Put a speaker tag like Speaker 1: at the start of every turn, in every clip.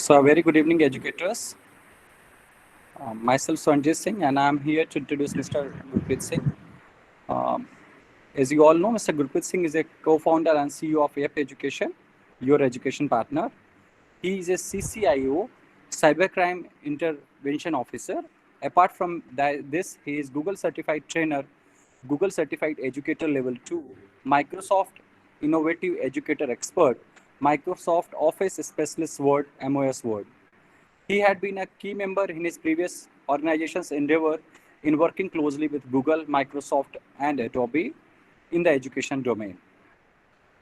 Speaker 1: So, a very good evening, educators. Myself Sanjay Singh, and I am here to introduce Mr. Gurpreet Singh. Um, as you all know, Mr. Gurpreet Singh is a co-founder and CEO of Yep Education, your education partner. He is a CCIO, Cybercrime Intervention Officer. Apart from this, he is Google Certified Trainer, Google Certified Educator Level 2, Microsoft Innovative Educator Expert, Microsoft Office Specialist Word, MOS Word. He had been a key member in his previous organization's endeavor in working closely with Google, Microsoft, and Adobe in the education domain.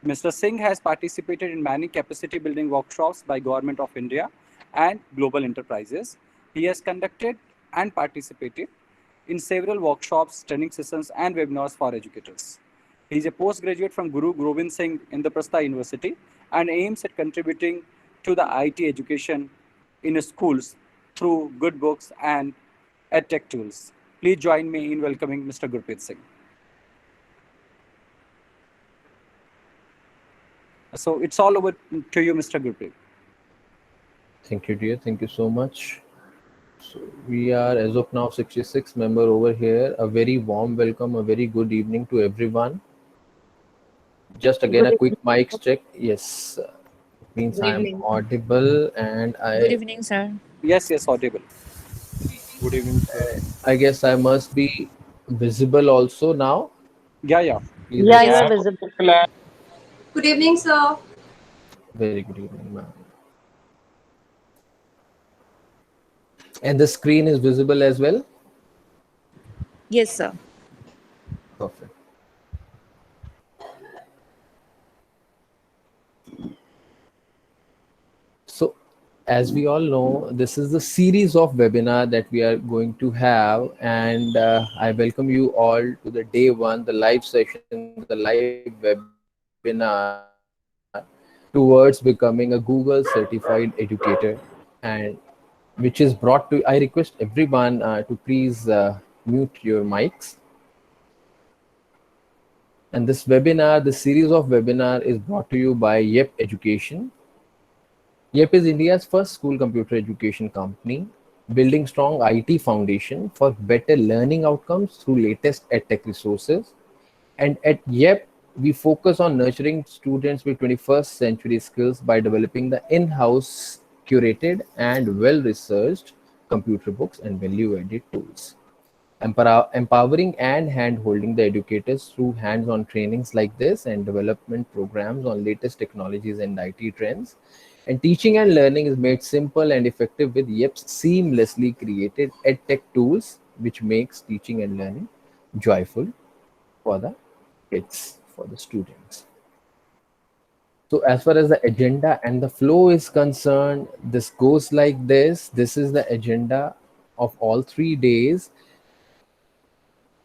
Speaker 1: Mr. Singh has participated in many capacity building workshops by Government of India and global enterprises. He has conducted and participated in several workshops, training sessions, and webinars for educators. He is a postgraduate from Guru Gobind Singh Indraprastha University and aims at contributing to the IT education in schools through good books and edtech tools. Please join me in welcoming Mr. Gurpreet Singh. So it's all over to you, Mr. Gurpreet.
Speaker 2: Thank you, dear. Thank you so much. So we are, as of now, 66 member over here. A very warm welcome, a very good evening to everyone. Just again, a quick mic check. Yes, it means I am audible and
Speaker 3: Good evening, sir.
Speaker 1: Yes, audible.
Speaker 4: Good evening, sir.
Speaker 2: I guess I must be visible also now.
Speaker 1: Yeah.
Speaker 2: Please
Speaker 5: Yeah,
Speaker 2: let-
Speaker 5: you're visible.
Speaker 6: Good evening, sir.
Speaker 2: Very good evening, ma'am. And the screen is visible as well?
Speaker 3: Yes, sir.
Speaker 2: Perfect. So, as we all know, this is the series of webinar that we are going to have, and I welcome you all to the day one, the live session, the live webinar towards becoming a Google certified educator, and which is brought to. I request everyone to please mute your mics. And this webinar, the series of webinar, is brought to you by Yep Education. Yep is India's first school computer education company, building strong IT foundation for better learning outcomes through latest edtech resources. And at Yep, we focus on nurturing students with 21st century skills by developing the in-house curated and well-researched computer books and value-added tools. Empowering and hand-holding the educators through hands-on trainings like this and development programs on latest technologies and IT trends. And teaching and learning is made simple and effective with YEP's seamlessly created edtech tools, which makes teaching and learning joyful for the kids, for the students. So as far as the agenda and the flow is concerned, this goes like this. This is the agenda of all 3 days.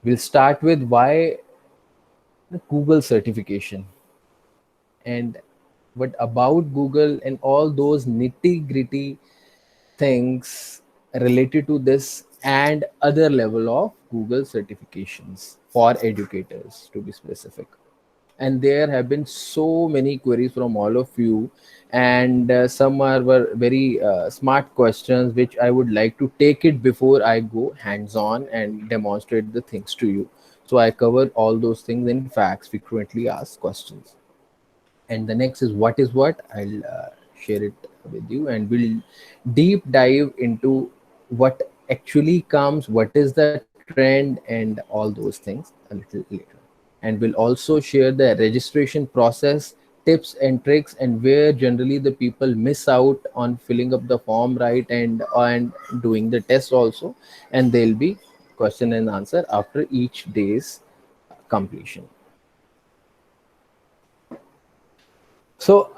Speaker 2: We'll start with why the Google certification and what about Google and all those nitty-gritty things related to this and other level of Google certifications for educators, to be specific. And there have been so many queries from all of you, and some were very smart questions which I would like to take it before I go hands-on and demonstrate the things to you. So I covered all those things in facts, frequently asked questions. And the next is what is what. I'll share it with you, and we'll deep dive into what actually comes, what is the trend, and all those things a little later. And we'll also share the registration process, tips and tricks, and where generally the people miss out on filling up the form right and doing the test also. And there'll be question and answer after each day's completion. So,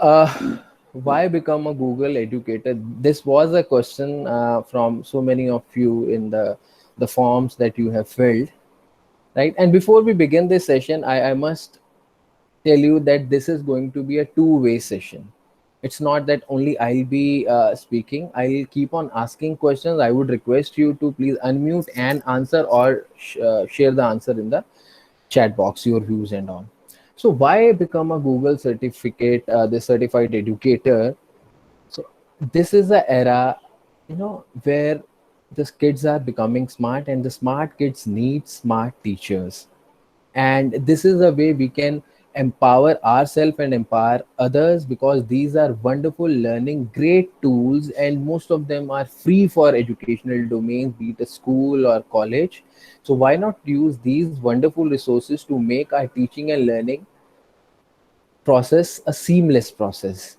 Speaker 2: why become a Google educator? This was a question from so many of you in the forms that you have filled, right? And before we begin this session, I must tell you that this is going to be a two-way session. It's not that only I'll be speaking. I'll keep on asking questions. I would request you to please unmute and answer, or share the answer in the chat box, your views and all. So why become a Google certificate, the certified educator? So this is the era, where the kids are becoming smart, and the smart kids need smart teachers. And this is a way we can empower ourselves and empower others, because these are wonderful learning great tools, and most of them are free for educational domains, be it a school or college. So why not use these wonderful resources to make our teaching and learning process a seamless process,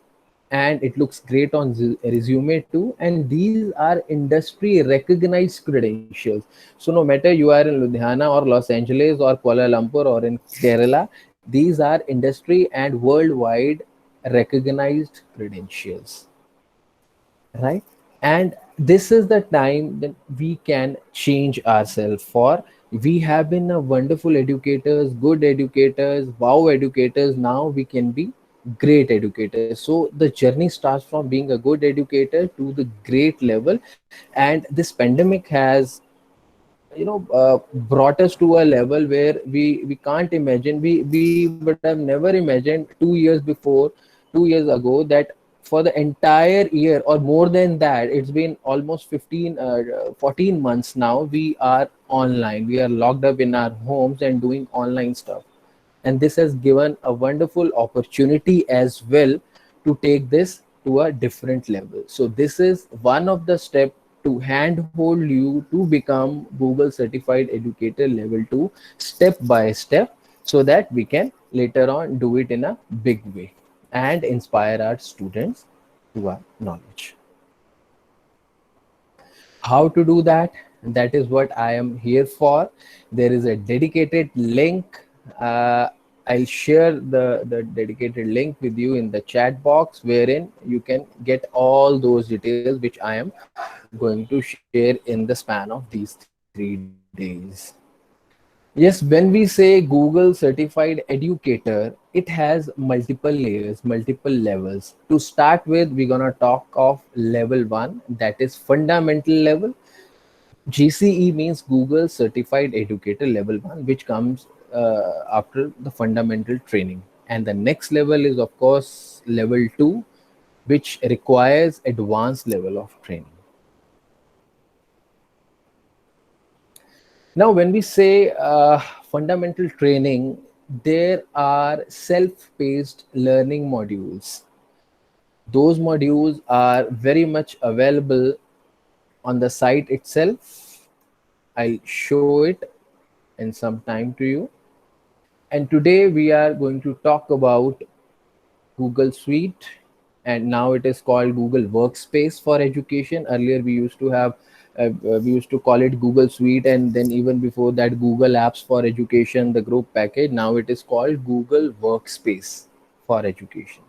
Speaker 2: and it looks great on resume too, and these are industry recognized credentials. So no matter you are in Ludhiana or Los Angeles or Kuala Lumpur or in Kerala, these are industry and worldwide recognized credentials, right? And this is the time that we can change ourselves. For we have been a wonderful educators, good educators, wow educators. Now we can be great educators. So the journey starts from being a good educator to the great level. And this pandemic has brought us to a level where we can't imagine, we would have never imagined 2 years before, 2 years ago, that for the entire year or more than that, it's been almost 14 months now, we are online, we are locked up in our homes and doing online stuff. And this has given a wonderful opportunity as well to take this to a different level. So this is one of the steps to handhold you to become Google certified educator level 2 step by step, so that we can later on do it in a big way and inspire our students to our knowledge. How to do that? That is what I am here for. There is a dedicated link. I'll share the dedicated link with you in the chat box, wherein you can get all those details which I am going to share in the span of these 3 days. Yes, when we say Google certified educator, it has multiple layers, multiple levels. To start with, we're gonna talk of level 1, that is fundamental level. GCE means Google Certified Educator Level 1, which comes after the fundamental training. And the next level is, of course, level 2, which requires advanced level of training. Now, when we say fundamental training, there are self-paced learning modules. Those modules are very much available on the site itself. I'll show it in some time to you. And today we are going to talk about Google Suite, and now it is called Google Workspace for Education. Earlier we used to call it Google Suite, and then even before that Google Apps for Education, the group package. Now it is called Google Workspace for Education.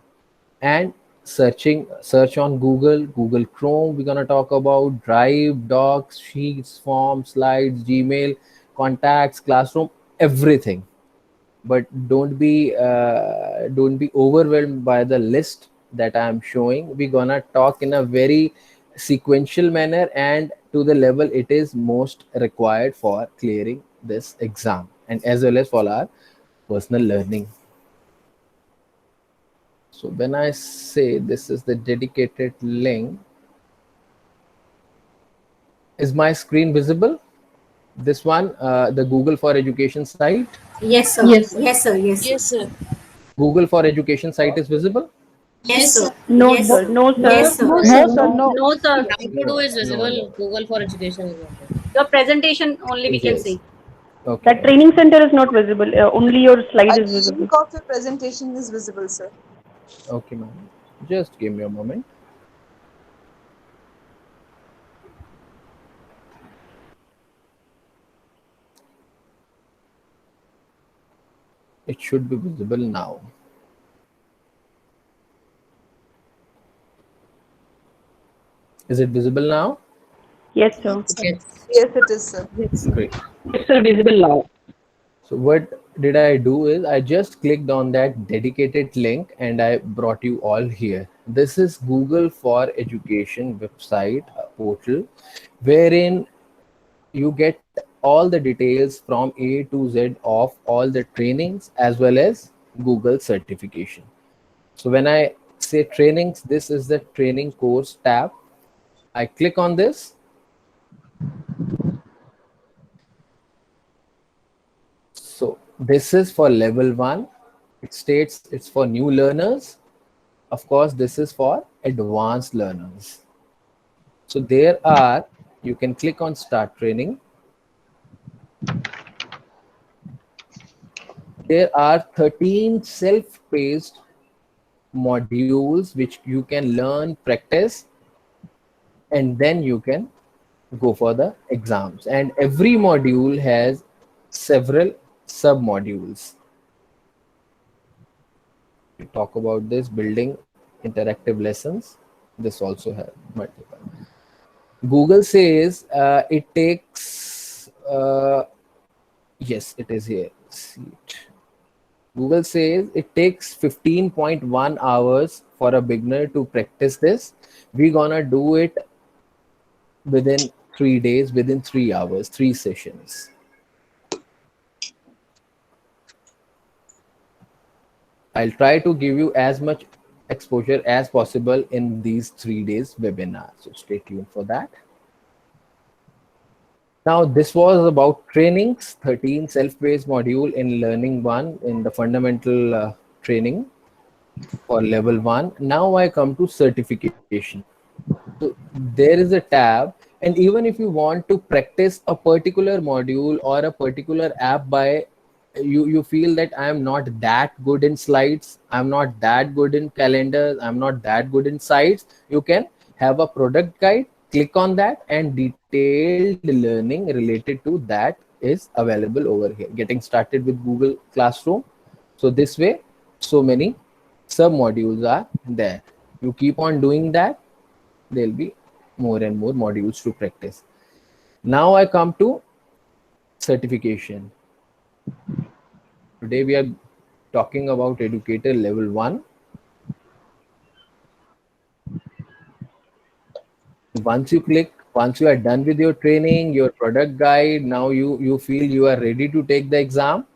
Speaker 2: And search on Google Chrome, we're going to talk about Drive, Docs, Sheets, Forms, Slides, Gmail, Contacts, Classroom, everything. But don't be overwhelmed by the list that I'm showing. We're gonna talk in a very sequential manner and to the level it is most required for clearing this exam, and as well as for our personal learning. So when I say this is the dedicated link, is my screen visible? This one, the Google for Education site.
Speaker 5: Yes, sir.
Speaker 3: Yes, sir.
Speaker 5: Yes, sir. Yes,
Speaker 3: Yes,
Speaker 5: sir.
Speaker 3: sir.
Speaker 2: Google for Education site is visible.
Speaker 5: Yes, sir.
Speaker 7: No,
Speaker 5: Yes,
Speaker 7: sir. No, sir.
Speaker 5: Yes, sir.
Speaker 7: No, sir. No.
Speaker 8: No, sir.
Speaker 2: No,
Speaker 8: How to do is
Speaker 2: no,
Speaker 8: visible.
Speaker 2: no.
Speaker 8: Google for Education is not there.
Speaker 5: Your presentation only we can
Speaker 2: Yes.
Speaker 5: see.
Speaker 2: Okay.
Speaker 7: That training center is not visible. Only your slide is visible.
Speaker 9: link of your presentation is visible, sir.
Speaker 2: Okay, ma'am. Just give me a moment. It should be visible now. Is it visible now?
Speaker 7: Yes, sir.
Speaker 8: Yes.
Speaker 9: Yes, it is, sir.
Speaker 2: Great.
Speaker 7: It's visible now.
Speaker 2: So what did I do is I just clicked on that dedicated link and I brought you all here. This is Google for Education website portal, wherein you get all the details from A to Z of all the trainings as well as Google certification. So when I say trainings. This is the training course tab. I click on this. So this is for level 1. It states it's for new learners. Of course, this is for advanced learners. So you can click on start training. There are 13 self-paced modules which you can learn, practice, and then you can go for the exams. And every module has several sub-modules. We talk about this, building interactive lessons. This also has multiple. Google says it takes, yes, it is here. See it. Google says it takes 15.1 hours for a beginner to practice this. We're gonna do it within 3 days, within 3 hours, 3 sessions. I'll try to give you as much exposure as possible in these 3 days webinar. So stay tuned for that. Now, this was about trainings, 13 self-paced module in learning 1 in the fundamental training for level 1. Now I come to certification. So there is a tab, and even if you want to practice a particular module or a particular app by you feel that I am not that good in slides, I'm not that good in calendars, I'm not that good in sites, you can have a product guide, click on that, and detailed learning related to that is available over here. Getting started with Google Classroom. So this way, so many sub modules are there. You keep on doing that, there'll be more and more modules to practice. Now I come to certification. Today we are talking about educator level 1. Once you are done with your training, your product guide, now you feel you are ready to take the exam,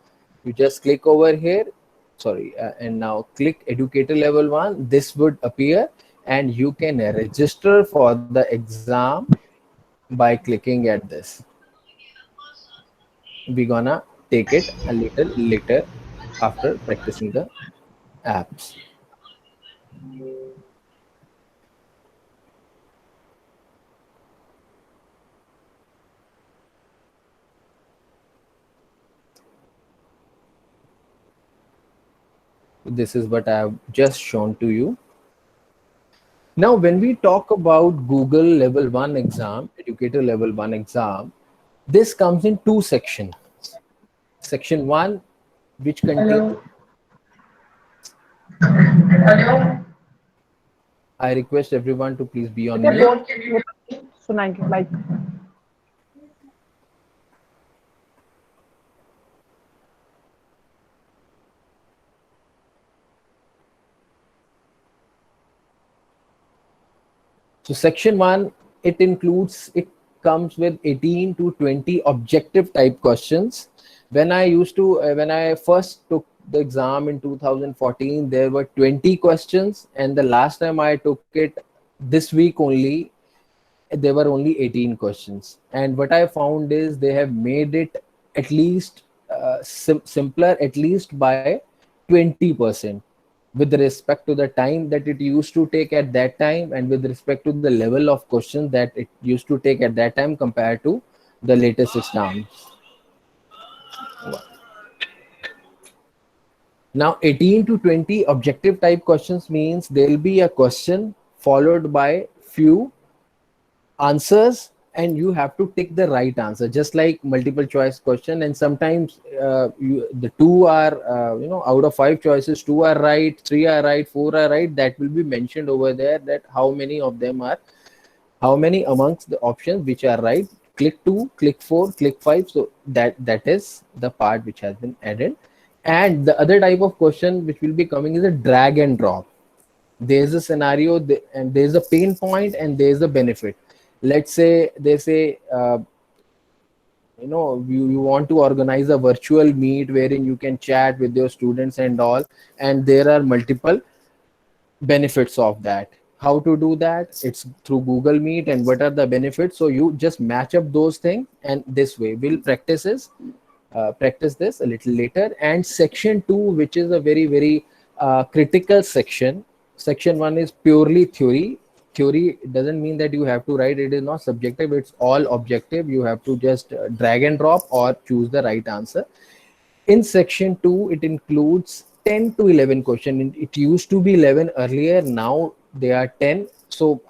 Speaker 2: you just click over here, and now click educator level 1. This would appear, and you can register for the exam by clicking at this. We're gonna take it a little later after practicing the apps. This is what I have just shown to you. Now, when we talk about Google level 1 exam, educator level 1 exam, this comes in 2 sections. Section 1, which contains... Hello. I request everyone to please be on mute. So section 1, it comes with 18 to 20 objective type questions. When I first took the exam in 2014, there were 20 questions, and the last time I took it this week only, there were only 18 questions. And what I found is they have made it at least simpler, at least by 20%. With respect to the time that it used to take at that time, and with respect to the level of questions that it used to take at that time compared to the latest exams. Now, 18 to 20 objective type questions means there will be a question followed by few answers, and you have to take the right answer, just like multiple choice question. And sometimes the 2 are out of 5 choices, 2 are right, 3 are right, 4 are right. That will be mentioned over there, that how many amongst the options which are right. Click 2, click 4, click 5. So that is the part which has been added. And the other type of question which will be coming is a drag and drop. There's a scenario and there's a pain point and there's a benefit. Let's say they say, you want to organize a virtual meet wherein you can chat with your students and all, and there are multiple benefits of that. How to do that? It's through Google Meet, and what are the benefits? So you just match up those things, and this way we'll practice this a little later. And section 2, which is a very critical section. Section 1 is purely theory. Theory doesn't mean that you have to write. It is not subjective, it's all objective. You have to just drag and drop or choose the right answer. In section 2, it includes 10 to 11 questions. It used to be 11 earlier, now they are 10. So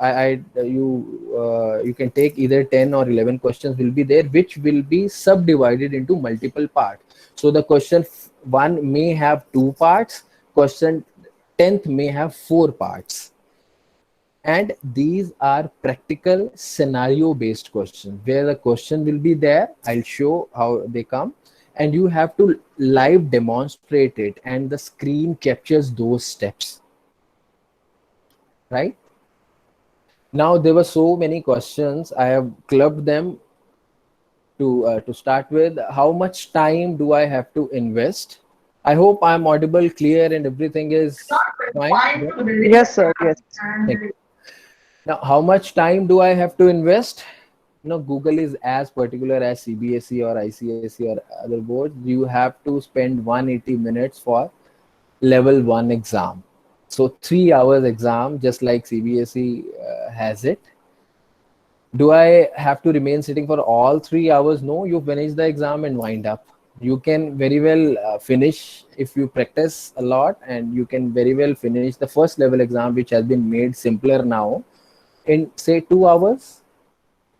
Speaker 2: you can take either 10 or 11 questions will be there, which will be subdivided into multiple parts. So the question 1 may have 2 parts, question 10th may have 4 parts. And these are practical scenario based questions where the question will be there. I'll show how they come, and you have to live demonstrate it, and the screen captures those steps, right? Now there were so many questions. I have clubbed them to start with. How much time do I have to invest? I hope I'm audible, clear, and everything is fine.
Speaker 7: Yes, sir. Yes.
Speaker 2: Thank you. Now, how much time do I have to invest? Google is as particular as CBSE or ICSE or other boards. You have to spend 180 minutes for level 1 exam. So 3 hours exam, just like CBSE has it. Do I have to remain sitting for all 3 hours? No, you finish the exam and wind up. You can very well finish if you practice a lot, and you can very well finish the first level exam, which has been made simpler now, in say 2 hours,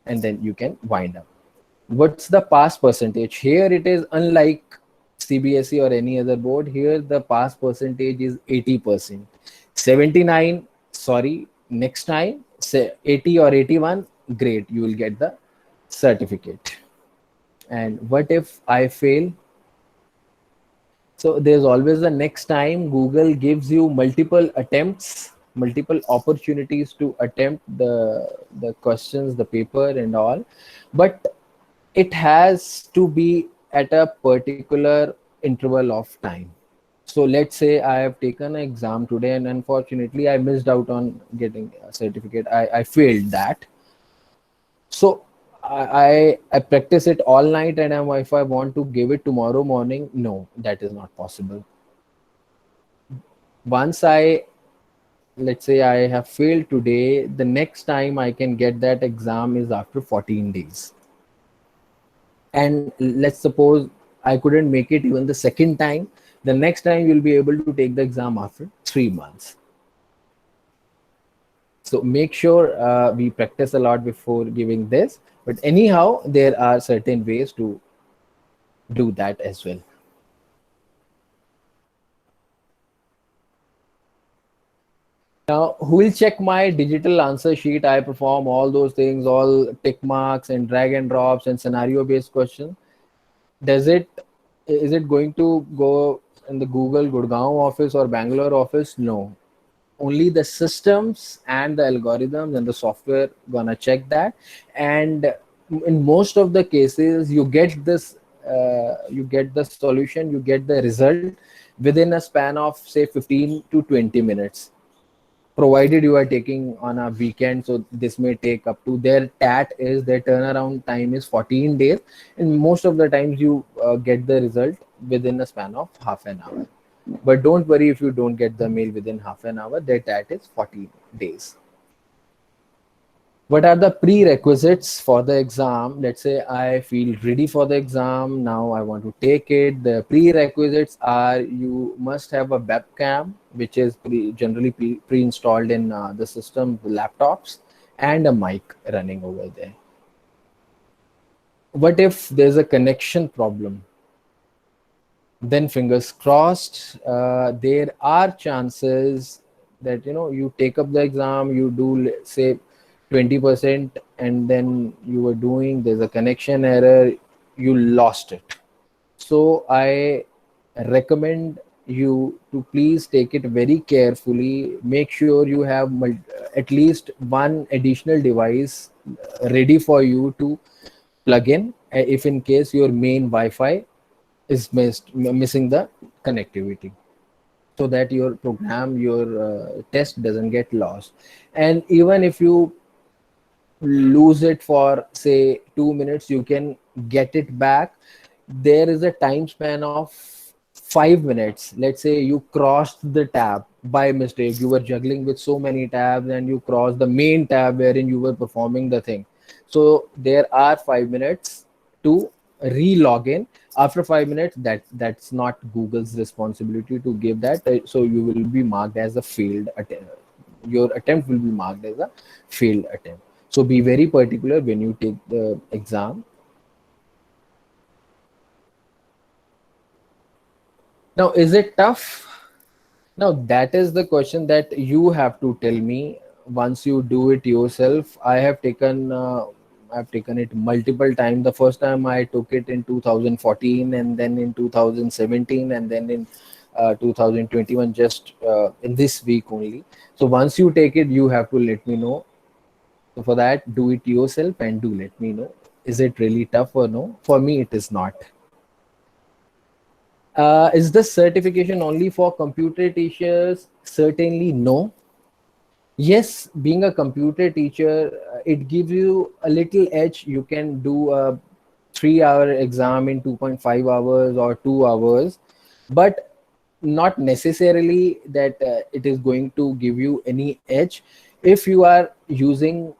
Speaker 2: and then you can wind up. What's the pass percentage? Here it is unlike CBSE or any other board. Here the pass percentage is 80%. 79, sorry, next time say 80 or 81, great, you will get the certificate. And what if I fail? So there's always the next time. Google gives you multiple attempts, multiple opportunities to attempt the questions, the paper and all, but it has to be at a particular interval of time. So let's say I have taken an exam today and unfortunately I missed out on getting a certificate. I failed that. So I practice it all night, and if I want to give it tomorrow morning, no, that is not possible. Once let's say I have failed today, the next time I can get that exam is after 14 days. And let's suppose I couldn't make it even the second time, the next time you'll be able to take the exam after 3 months. So make sure we practice a lot before giving this. But anyhow, there are certain ways to do that as well. Now, who will check my digital answer sheet? I perform all those things, all tick marks and drag and drops and scenario based questions. Is it going to go in the Google Gurgaon office or Bangalore office? No. Only the systems and the algorithms and the software gonna check that. And in most of the cases, you get this, you get the solution, you get the result within a span of say 15 to 20 minutes. Provided you are taking on a weekend, so this may take up to, their turnaround time is 14 days, and most of the times you get the result within a span of half an hour. But don't worry if you don't get the mail within half an hour, their TAT is 14 days. What are the prerequisites for the exam? Let's say I feel ready for the exam, now I want to take it. The prerequisites are, you must have a webcam, which is generally pre-installed in the system, the laptops, and a mic running over there. What if there's a connection problem? Then fingers crossed, there are chances that you take up the exam, you do say 20%, and then there's a connection error, you lost it. So I recommend you to please take it very carefully. Make sure you have at least one additional device ready for you to plug in if in case your main Wi-Fi is missing the connectivity. so that your program, your test doesn't get lost. And even if you lose it for say 2 minutes, you can get it back. There is a time span of 5 minutes. Let's say you crossed the tab by mistake, you were juggling with so many tabs and you crossed the main tab wherein you were performing the thing. So there are 5 minutes to re-log in. After 5 minutes, that's not Google's responsibility to give that. So you will be marked as a failed attempt. Your attempt will be marked as a failed attempt. So be very particular when you take the exam. Now, is it tough? Now, that is the question that you have to tell me once you do it yourself. I've taken it multiple times. The first time I took it in 2014, and then in 2017, and then in 2021, just in this week only. So once you take it, you have to let me know. So for that, do it yourself and do let me know. Is it really tough or no? For me, it is not. Is the certification only for computer teachers? Certainly no. Yes, being a computer teacher, it gives you a little edge. You can do a 3-hour exam in 2.5 hours or 2 hours, but not necessarily that it is going to give you any edge. If you are using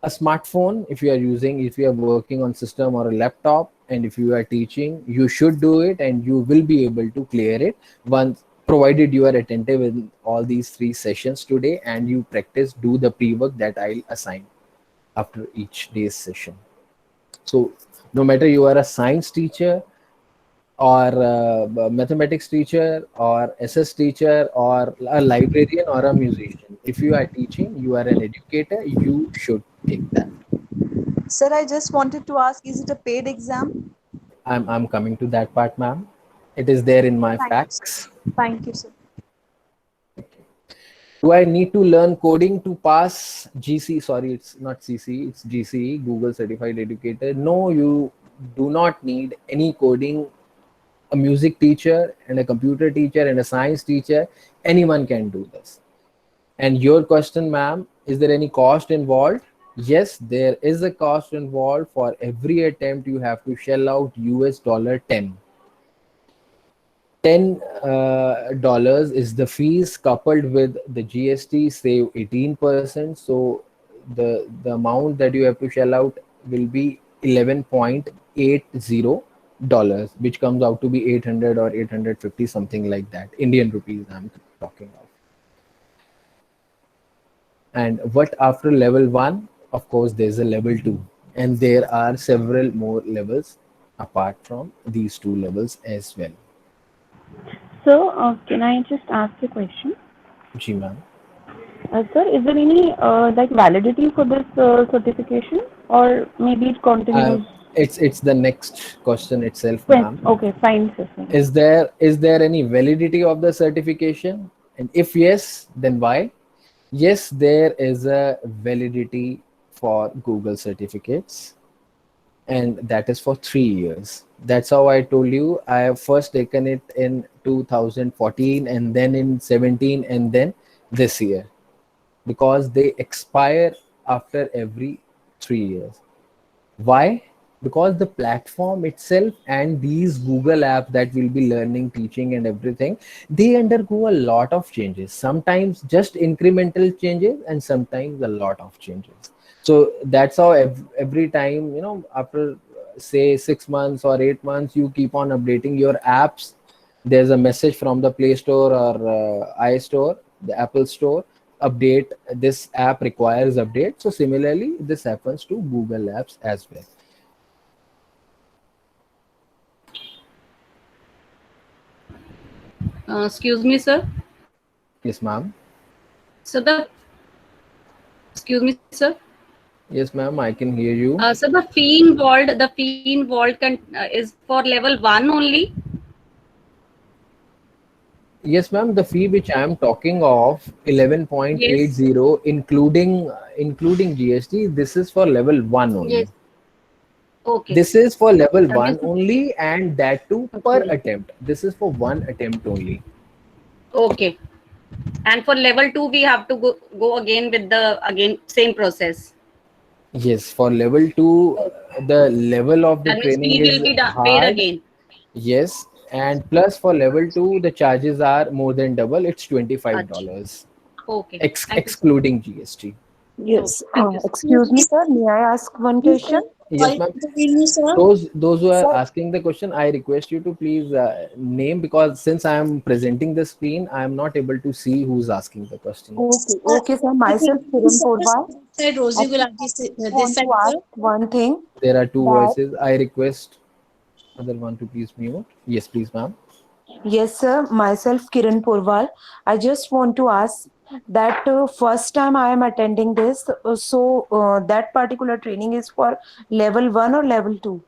Speaker 2: a smartphone, if you are working on system or a laptop, and if you are teaching, you should do it and you will be able to clear it once, provided you are attentive in all these 3 sessions today and you practice, do the pre-work that I'll assign after each day's session. So no matter you are a science teacher or a mathematics teacher or SS teacher or a librarian or a musician, if you are teaching, you are an educator, you should take that.
Speaker 9: Sir, I just wanted to ask, is it a paid exam?
Speaker 2: I'm coming to that part, ma'am. It is there in my
Speaker 9: Thank you,
Speaker 2: facts.
Speaker 9: Thank you, sir.
Speaker 2: Do I need to learn coding to pass GC? Sorry, it's not CC, it's GCE, Google Certified Educator. No, you do not need any coding. A music teacher and a computer teacher and a science teacher, anyone can do this. And your question, ma'am, is there any cost involved? Yes, there is a cost involved. For every attempt, you have to shell out US dollar 10. $10 is the fees, coupled with the GST, save 18%. So the amount that you have to shell out will be $11.80, which comes out to be 800 or 850, something like that. Indian rupees I'm talking of. And what after level 1? Of course, there's a level 2, and there are several more levels apart from these 2 levels as well.
Speaker 7: So, can I just ask a question?
Speaker 2: Ji, ma'am.
Speaker 7: Sir, is there any like validity for this certification, or maybe it continues?
Speaker 2: It's the next question itself, ma'am.
Speaker 7: Okay, fine, sir. Fine.
Speaker 2: Is there any validity of the certification? And if yes, then why? Yes, there is a validity for Google certificates, and that is for 3 years. That's how I told you. I have first taken it in 2014, and then in 17, and then this year, because they expire after every 3 years. Why? Because the platform itself and these Google apps that will be learning, teaching and everything, they undergo a lot of changes. Sometimes just incremental changes and sometimes a lot of changes. So that's how every time, after say 6 months or 8 months, you keep on updating your apps. There's a message from the Play Store or iStore, the Apple Store, update, this app requires update. So similarly, this happens to Google apps as well.
Speaker 5: Excuse me, sir.
Speaker 2: Yes, ma'am.
Speaker 5: So excuse me, sir.
Speaker 2: Yes, ma'am, I can hear you.
Speaker 5: So the fee involved, is for level 1 only.
Speaker 2: Yes, ma'am. The fee which I am talking of, 11.80, including GST. This is for level 1 only.
Speaker 5: Yes. Okay.
Speaker 2: This is for level 1 only, and that too per attempt. This is for 1 attempt only.
Speaker 5: Okay. And for level 2, we have to go again with the same process.
Speaker 2: Yes, for level 2, the level of the
Speaker 5: That means
Speaker 2: training
Speaker 5: fee will
Speaker 2: is
Speaker 5: be paid
Speaker 2: hard.
Speaker 5: again.
Speaker 2: Yes, and plus for level 2, the charges are more than double. It's
Speaker 5: Achha.
Speaker 2: $25,
Speaker 5: Okay. Thank you, sir.
Speaker 2: excluding GST.
Speaker 5: Okay.
Speaker 7: Yes.
Speaker 5: Thank you, sir.
Speaker 7: Excuse me, sir. May I ask one question?
Speaker 2: Yes,
Speaker 8: Sorry
Speaker 2: ma'am.
Speaker 8: to intervene you, sir.
Speaker 2: Those who are
Speaker 7: Sir.
Speaker 2: asking the question, I request you to please name, because since I am presenting the screen, I am not able to see who's asking the question.
Speaker 7: Okay. Okay, sir. Myself, Kiran Porwal.
Speaker 8: This side, Rosie
Speaker 7: Actually,
Speaker 8: Gulati, this
Speaker 7: want
Speaker 8: side,
Speaker 7: to
Speaker 8: sir.
Speaker 7: ask one thing
Speaker 2: There are two
Speaker 7: that
Speaker 2: voices. I request other one to please mute. Yes, please, ma'am.
Speaker 7: yes, sir. Myself, Kiran Porwal. I just want to ask that first time I am attending this, that particular training is for level 1 or level 2?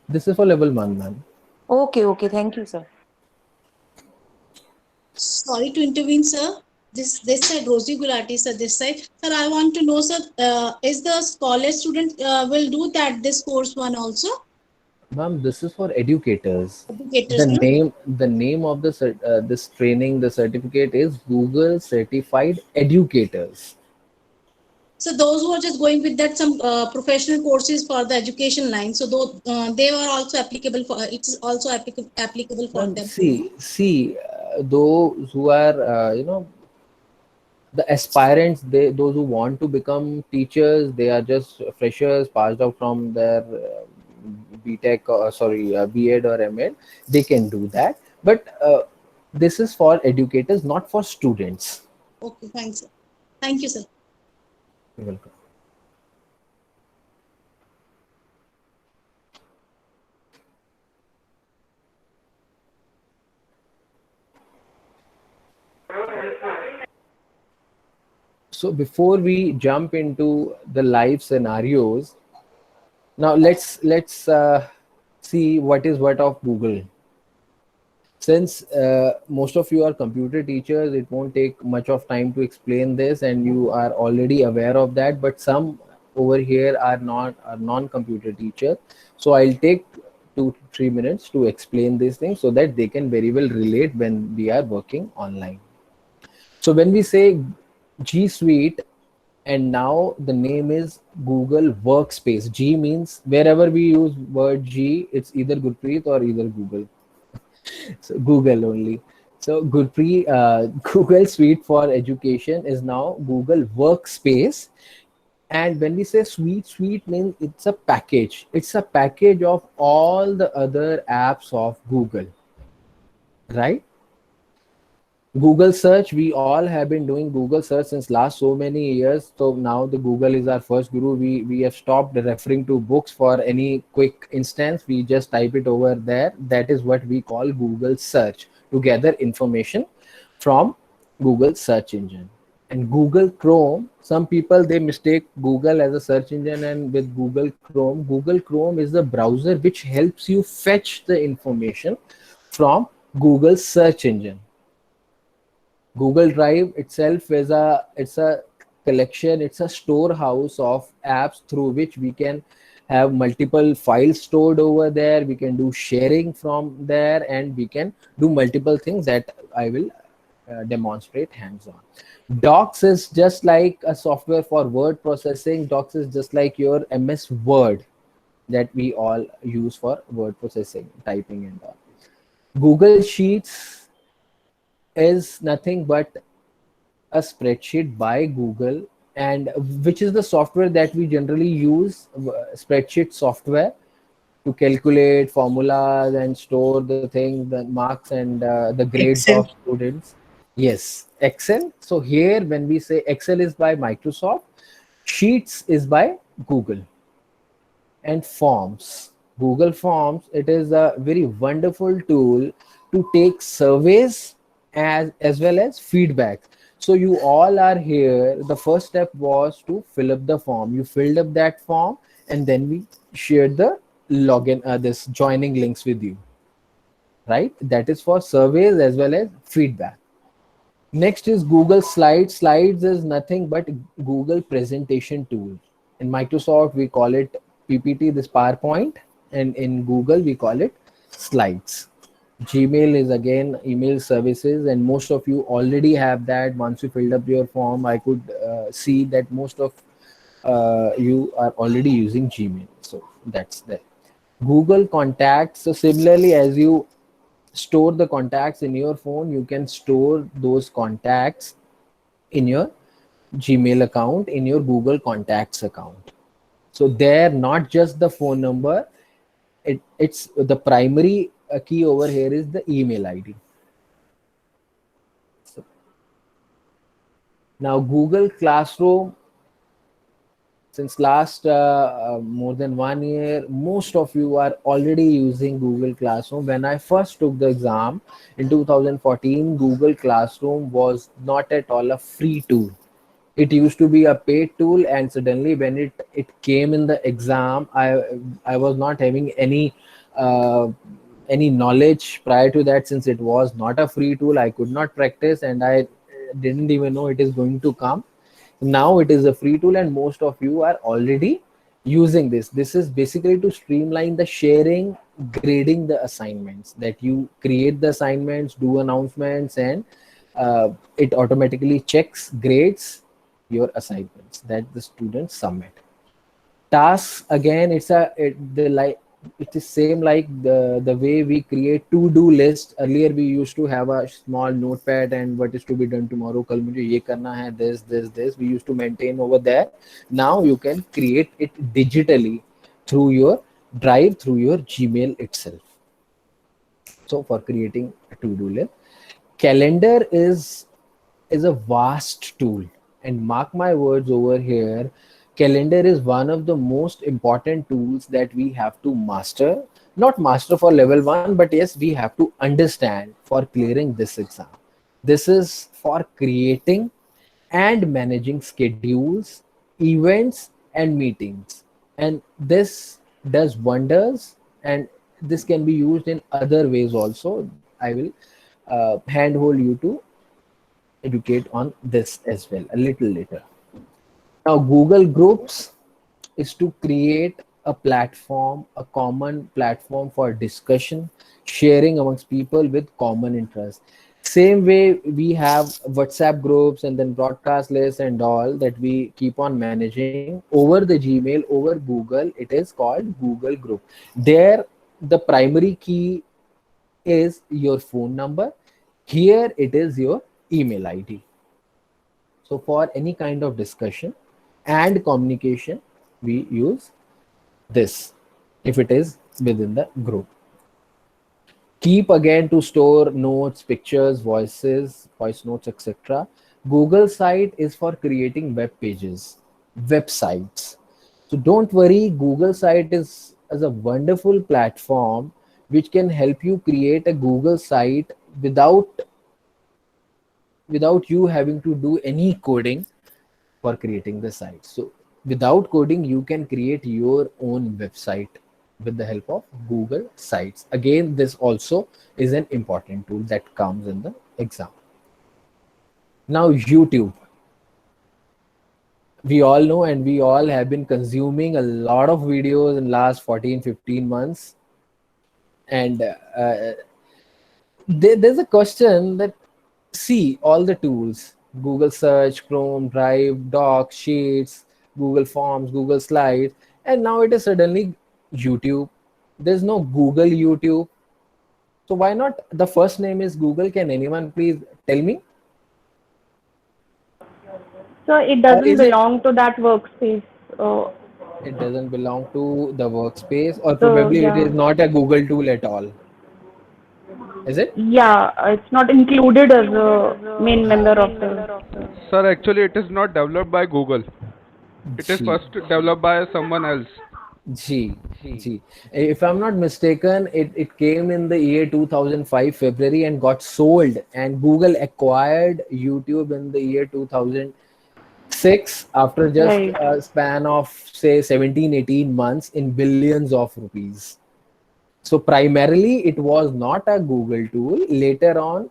Speaker 2: This is for level 1, ma'am.
Speaker 7: Okay, okay. Thank you, sir.
Speaker 8: Sorry to intervene, sir. This side, Rosie Gulati, sir. This side, sir. I want to know, sir. Is the college student will do that this course one also?
Speaker 2: Ma'am, this is for educators.
Speaker 8: Educators, no?
Speaker 2: The name of this training, the certificate is Google Certified Educators.
Speaker 8: So those who are just going with that some professional courses for the education line, so they were also applicable for. It's also applicable for
Speaker 2: Ma'am,
Speaker 8: them.
Speaker 2: see, those who are the aspirants, those who want to become teachers, they are just freshers passed out from their BTech, B.Ed or M.Ed. They can do that, but this is for educators, not for students.
Speaker 8: Okay, thanks, sir. Thank you, sir.
Speaker 2: You're welcome. So before we jump into the live scenarios, now let's see what is what of Google. Since most of you are computer teachers, it won't take much of time to explain this, and you are already aware of that. But some over here are non-computer teachers, so I'll take 2-3 minutes to explain these things so that they can very well relate when we are working online. So when we say G Suite, and now the name is Google Workspace. G means wherever we use word G, it's either Gurpreet or either Google. So Google only. So Google Suite for Education is now Google Workspace. And when we say suite means it's a package. It's a package of all the other apps of Google, right? Google search, we all have been doing Google search since last so many years. So now the Google is our first guru. We have stopped referring to books for any quick instance. We just type it over there. That is what we call Google search, to gather information from Google search engine. And Google Chrome, some people, they mistake Google as a search engine, and with Google Chrome is the browser which helps you fetch the information from Google search engine. Google Drive itself is it's a collection, it's a storehouse of apps through which we can have multiple files stored over there. We can do sharing from there, and we can do multiple things that I will demonstrate hands-on. Docs is just like a software for word processing. Docs is just like your MS Word that we all use for word processing, typing and all. Google Sheets is nothing but a spreadsheet by Google, and which is the software that we generally use, spreadsheet software, to calculate formulas and store the things, the marks and the grades
Speaker 8: Excel.
Speaker 2: of students. Yes, Excel. So here when we say Excel is by Microsoft, Sheets is by Google. And Forms, Google Forms, it is a very wonderful tool to take surveys as well as feedback. So you all are here. The first step was to fill up the form. You filled up that form, and then we shared the login, this joining links with you, right? That is for surveys as well as feedback. Next is Google Slides. Slides is nothing but Google presentation tool. In Microsoft, we call it PPT, this PowerPoint, and in Google, we call it Slides. Gmail is again email services, and most of you already have that. Once you filled up your form, I could see that most of you are already using Gmail. So that's that. Google Contacts. So similarly, as you store the contacts in your phone, you can store those contacts in your Gmail account, in your Google Contacts account. So there, not just the phone number, it's the primary key over here is the email ID. So now Google Classroom, since last more than 1 year, most of you are already using Google Classroom. When I first took the exam in 2014, Google Classroom was not at all a free tool. It used to be a paid tool, and suddenly when it came in the exam, I was not having any knowledge prior to that. Since it was not a free tool, I could not practice, and I didn't even know it is going to come. Now it is a free tool, and most of you are already using this. This is basically to streamline the sharing, grading the assignments, that you create the assignments, do announcements, and it automatically checks, grades your assignments that the students submit. Tasks, again, it is same like the way we create to-do list. Earlier we used to have a small notepad and what is to be done tomorrow, kal mujhe ye karna hai, this we used to maintain over there. Now you can create it digitally through your Drive, through your Gmail itself. So for creating a to-do list, calendar is a vast tool, and mark my words over here, calendar is one of the most important tools that we have to master. Not master for level 1, but yes, we have to understand for clearing this exam. This is for creating and managing schedules, events, and meetings, and this does wonders, and this can be used in other ways also. I will handhold you to educate on this as well a little later. Now, Google Groups is to create a platform, a common platform for discussion, sharing amongst people with common interests. Same way we have WhatsApp groups and then broadcast lists and all that we keep on managing over the Gmail, over Google. It is called Google Group. There, the primary key is your phone number. Here it is your email ID. So for any kind of discussion and communication, we use this if it is within the group. Keep, again, to store notes, pictures, voice notes, etc. Google Site is for creating web pages, websites. So don't worry, Google Site is a wonderful platform which can help you create a Google site without you having to do any coding for creating the site. So without coding, you can create your own website with the help of Google Sites. Again, this also is an important tool that comes in the exam. Now, YouTube. We all know, and we all have been consuming a lot of videos in last 14-15 months. And there's a question that, see all the tools, Google Search, Chrome, Drive, Docs, Sheets, Google Forms, Google Slides, and now it is suddenly YouTube. There's no Google YouTube. So why not? The first name is Google. Can anyone please tell me?
Speaker 10: So it doesn't belong to that workspace.
Speaker 2: It doesn't belong to the workspace, or probably it is not a Google tool at all. Is it?
Speaker 10: Yeah, it's not included as a main member of the...
Speaker 4: Sir, actually it is not developed by Google. It is first developed by someone else.
Speaker 2: G. If I'm not mistaken, it came in the year 2005 February and got sold, and Google acquired YouTube in the year 2006 after just a span of say 17-18 months in billions of rupees. So primarily it was not a Google tool. Later on,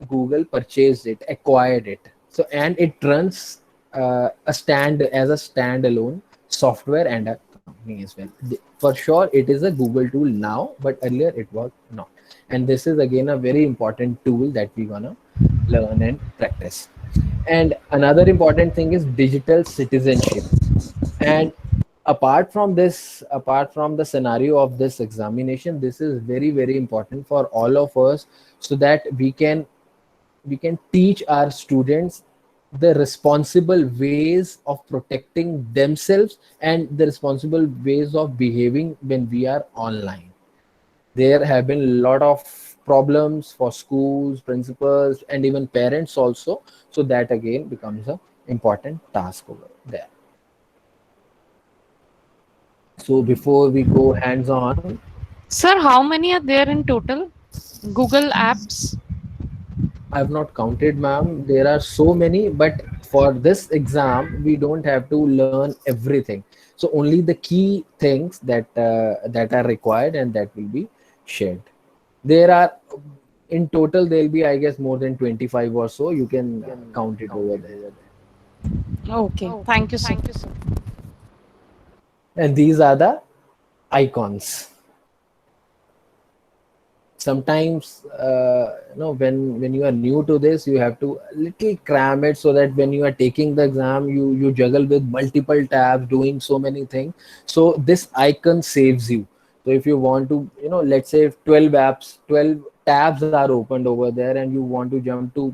Speaker 2: Google purchased it, acquired it. So, and it runs as a standalone software and a company as well. For sure, it is a Google tool now, but earlier it was not. And this is again a very important tool that we gonna learn and practice. And another important thing is digital citizenship. And apart from this, apart from the scenario of this examination, this is very, very important for all of us, so that we can teach our students the responsible ways of protecting themselves and the responsible ways of behaving when we are online. There have been a lot of problems for schools, principals, and even parents also. So that again becomes a important task over there. So before we go hands on,
Speaker 11: Sir, how many are there in total? Google apps?
Speaker 2: I've not counted, ma'am. There are so many, but for this exam, we don't have to learn everything. So only the key things that are required and that will be shared. There are in total there will be, I guess, more than 25 or so. You can count it over there.
Speaker 11: Okay, thank you, sir.
Speaker 2: And these are the icons. Sometimes when you are new to this, you have to little cram it, so that when you are taking the exam, you juggle with multiple tabs, doing so many things. So this icon saves you. So if you want to, let's say 12 tabs are opened over there, and you want to jump to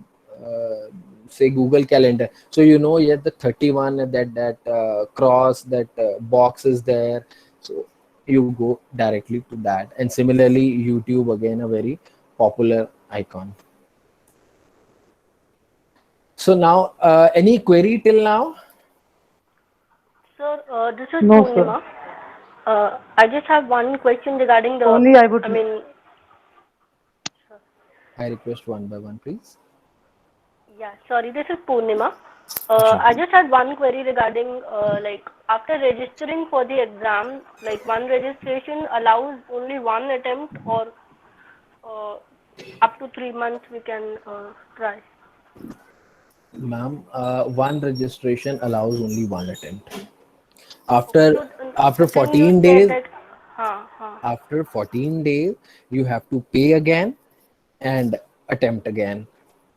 Speaker 2: say Google Calendar, so yet the 31 that cross, that box is there, so you go directly to that. And similarly, YouTube, again a very popular icon. So now any query till now?
Speaker 12: Sir, this is
Speaker 10: No,
Speaker 12: Purnima. I just have one question regarding the
Speaker 10: Only I would.
Speaker 2: I request one by one, please.
Speaker 12: Yeah, sorry, this is Purnima. I just had one query regarding like after registering for the exam, like one registration allows only one attempt, or up to 3 months we can try.
Speaker 2: Ma'am, one registration allows only one attempt. After 14 days, after 14 days, you have to pay again and attempt again.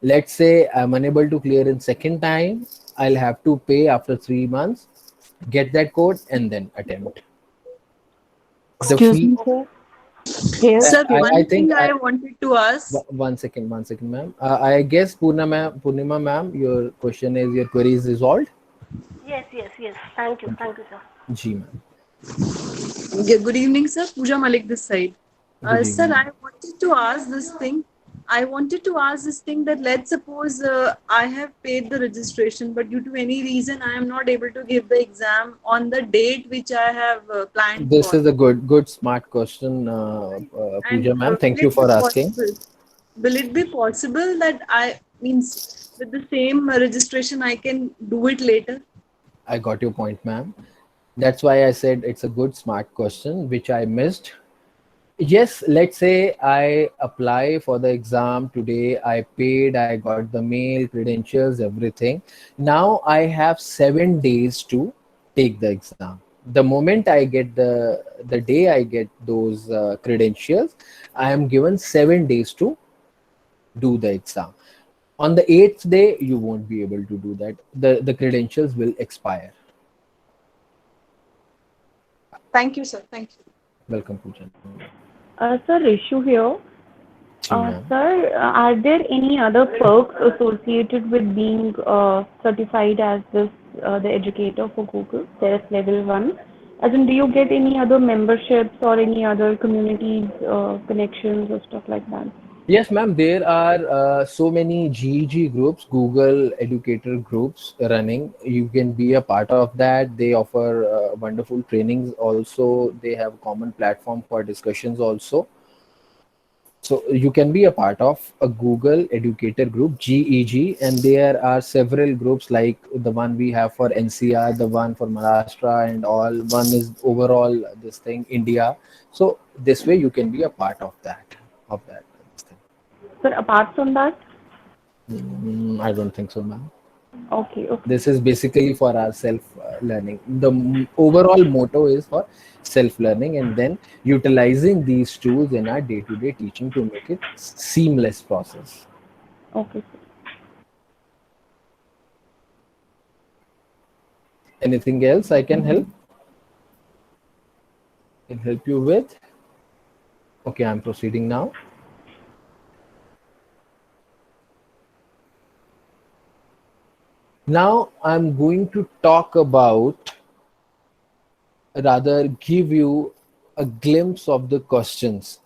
Speaker 2: Let's say I'm unable to clear in second time, I'll have to pay after 3 months, get that code, and then attempt.
Speaker 10: Excuse me, sir. Yes.
Speaker 9: Sir,
Speaker 2: I think
Speaker 9: I wanted to ask.
Speaker 2: One second, ma'am. I guess Purnima ma'am, your query is resolved.
Speaker 12: Yes. Thank you, sir.
Speaker 2: Ji, ma'am.
Speaker 6: Good evening, sir. Pooja Malik this side. Sir, I wanted to ask this thing. That let's suppose I have paid the registration, but due to any reason I am not able to give the exam on the date which I have planned.
Speaker 2: This is a good smart question, Pooja ma'am. Thank you for asking.
Speaker 6: Will it be possible that with the same registration I can do it later?
Speaker 2: I got your point, ma'am. That's why I said it's a good smart question, which I missed. Yes, let's say I apply for the exam today, I paid, I got the mail, credentials, everything. Now I have 7 days to take the exam. The moment I get the day I get those credentials, I am given 7 days to do the exam. On the 8th day, you won't be able to do that. The credentials will expire.
Speaker 6: Thank you, sir. Thank you.
Speaker 2: Welcome, Pooja.
Speaker 10: Sir, issue here. Sir, are there any other perks associated with being certified as the educator for Google? There is level 1. As in, do you get any other memberships or any other communities, connections or stuff like that?
Speaker 2: Yes, ma'am. There are so many GEG groups, Google Educator groups running. You can be a part of that. They offer wonderful trainings also. They have a common platform for discussions also. So you can be a part of a Google Educator group, GEG, and there are several groups like the one we have for NCR, the one for Maharashtra and all. One is overall this thing, India. So this way you can be a part of that.
Speaker 10: Sir, apart from that?
Speaker 2: I don't think so, ma'am.
Speaker 10: Okay, okay.
Speaker 2: This is basically for our self-learning. The overall motto is for self-learning, and then utilizing these tools in our day-to-day teaching to make it seamless process.
Speaker 10: Okay.
Speaker 2: Anything else I can help? Can help you with? Okay, I'm proceeding now. Now I'm going to talk about, rather give you a glimpse of the questions,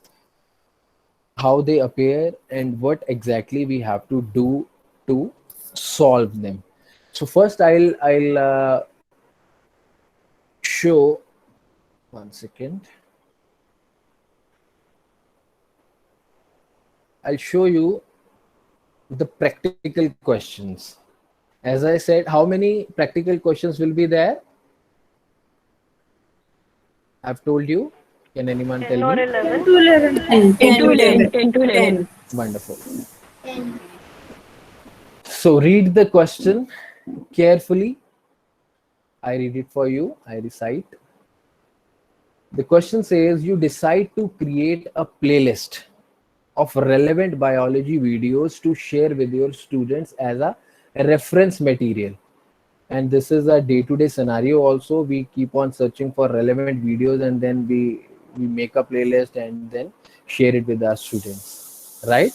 Speaker 2: how they appear and what exactly we have to do to solve them. So first I'll show, one second. I'll show you the practical questions. As I said, how many practical questions will be there? I've told you. Can anyone tell
Speaker 12: 10 or
Speaker 2: me?
Speaker 12: 11.
Speaker 11: 10 to 11.
Speaker 10: 10 to 11. 10 to 11.
Speaker 2: Wonderful. So read the question carefully. I read it for you. I recite. The question says, you decide to create a playlist of relevant biology videos to share with your students as a reference material. And this is a day-to-day scenario also. We keep on searching for relevant videos, and then we make a playlist and then share it with our students, right?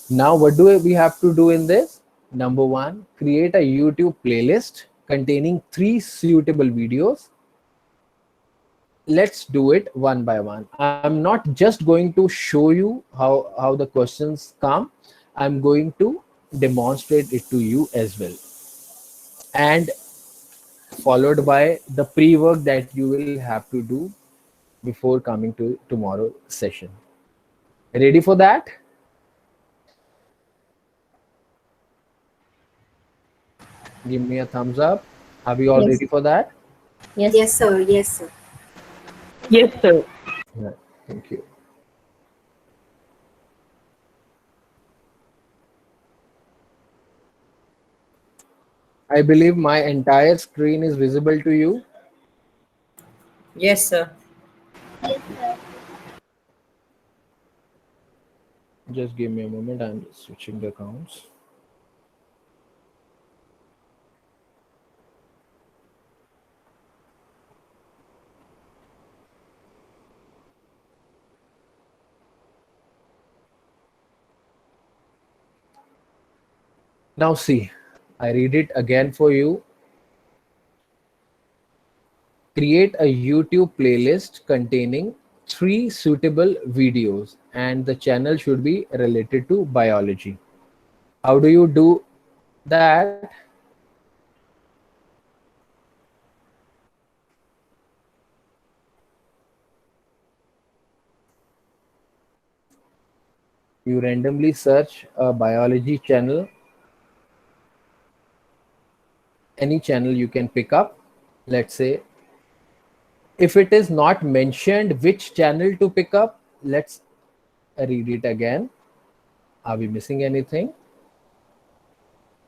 Speaker 2: Now what do we have to do in this? Number one, create a YouTube playlist containing 3 suitable videos. Let's do it one by one. I'm not just going to show you how the questions come. I'm going to demonstrate it to you as well, and followed by the pre-work that you will have to do before coming to tomorrow's session. Ready for that? Give me a thumbs up. Are we all ready for that?
Speaker 13: Yes. Yes, sir. Yes, sir.
Speaker 10: Yes, sir.
Speaker 2: Yeah, thank you. I believe my entire screen is visible to you.
Speaker 13: Yes, sir.
Speaker 2: Just give me a moment. I'm switching the accounts. Now see, I read it again for you. Create a YouTube playlist containing 3 suitable videos, and the channel should be related to biology. How do you do that? You randomly search a biology channel, any channel you can pick up. Let's say, if it is not mentioned which channel to pick up, let's read it again. Are we missing anything?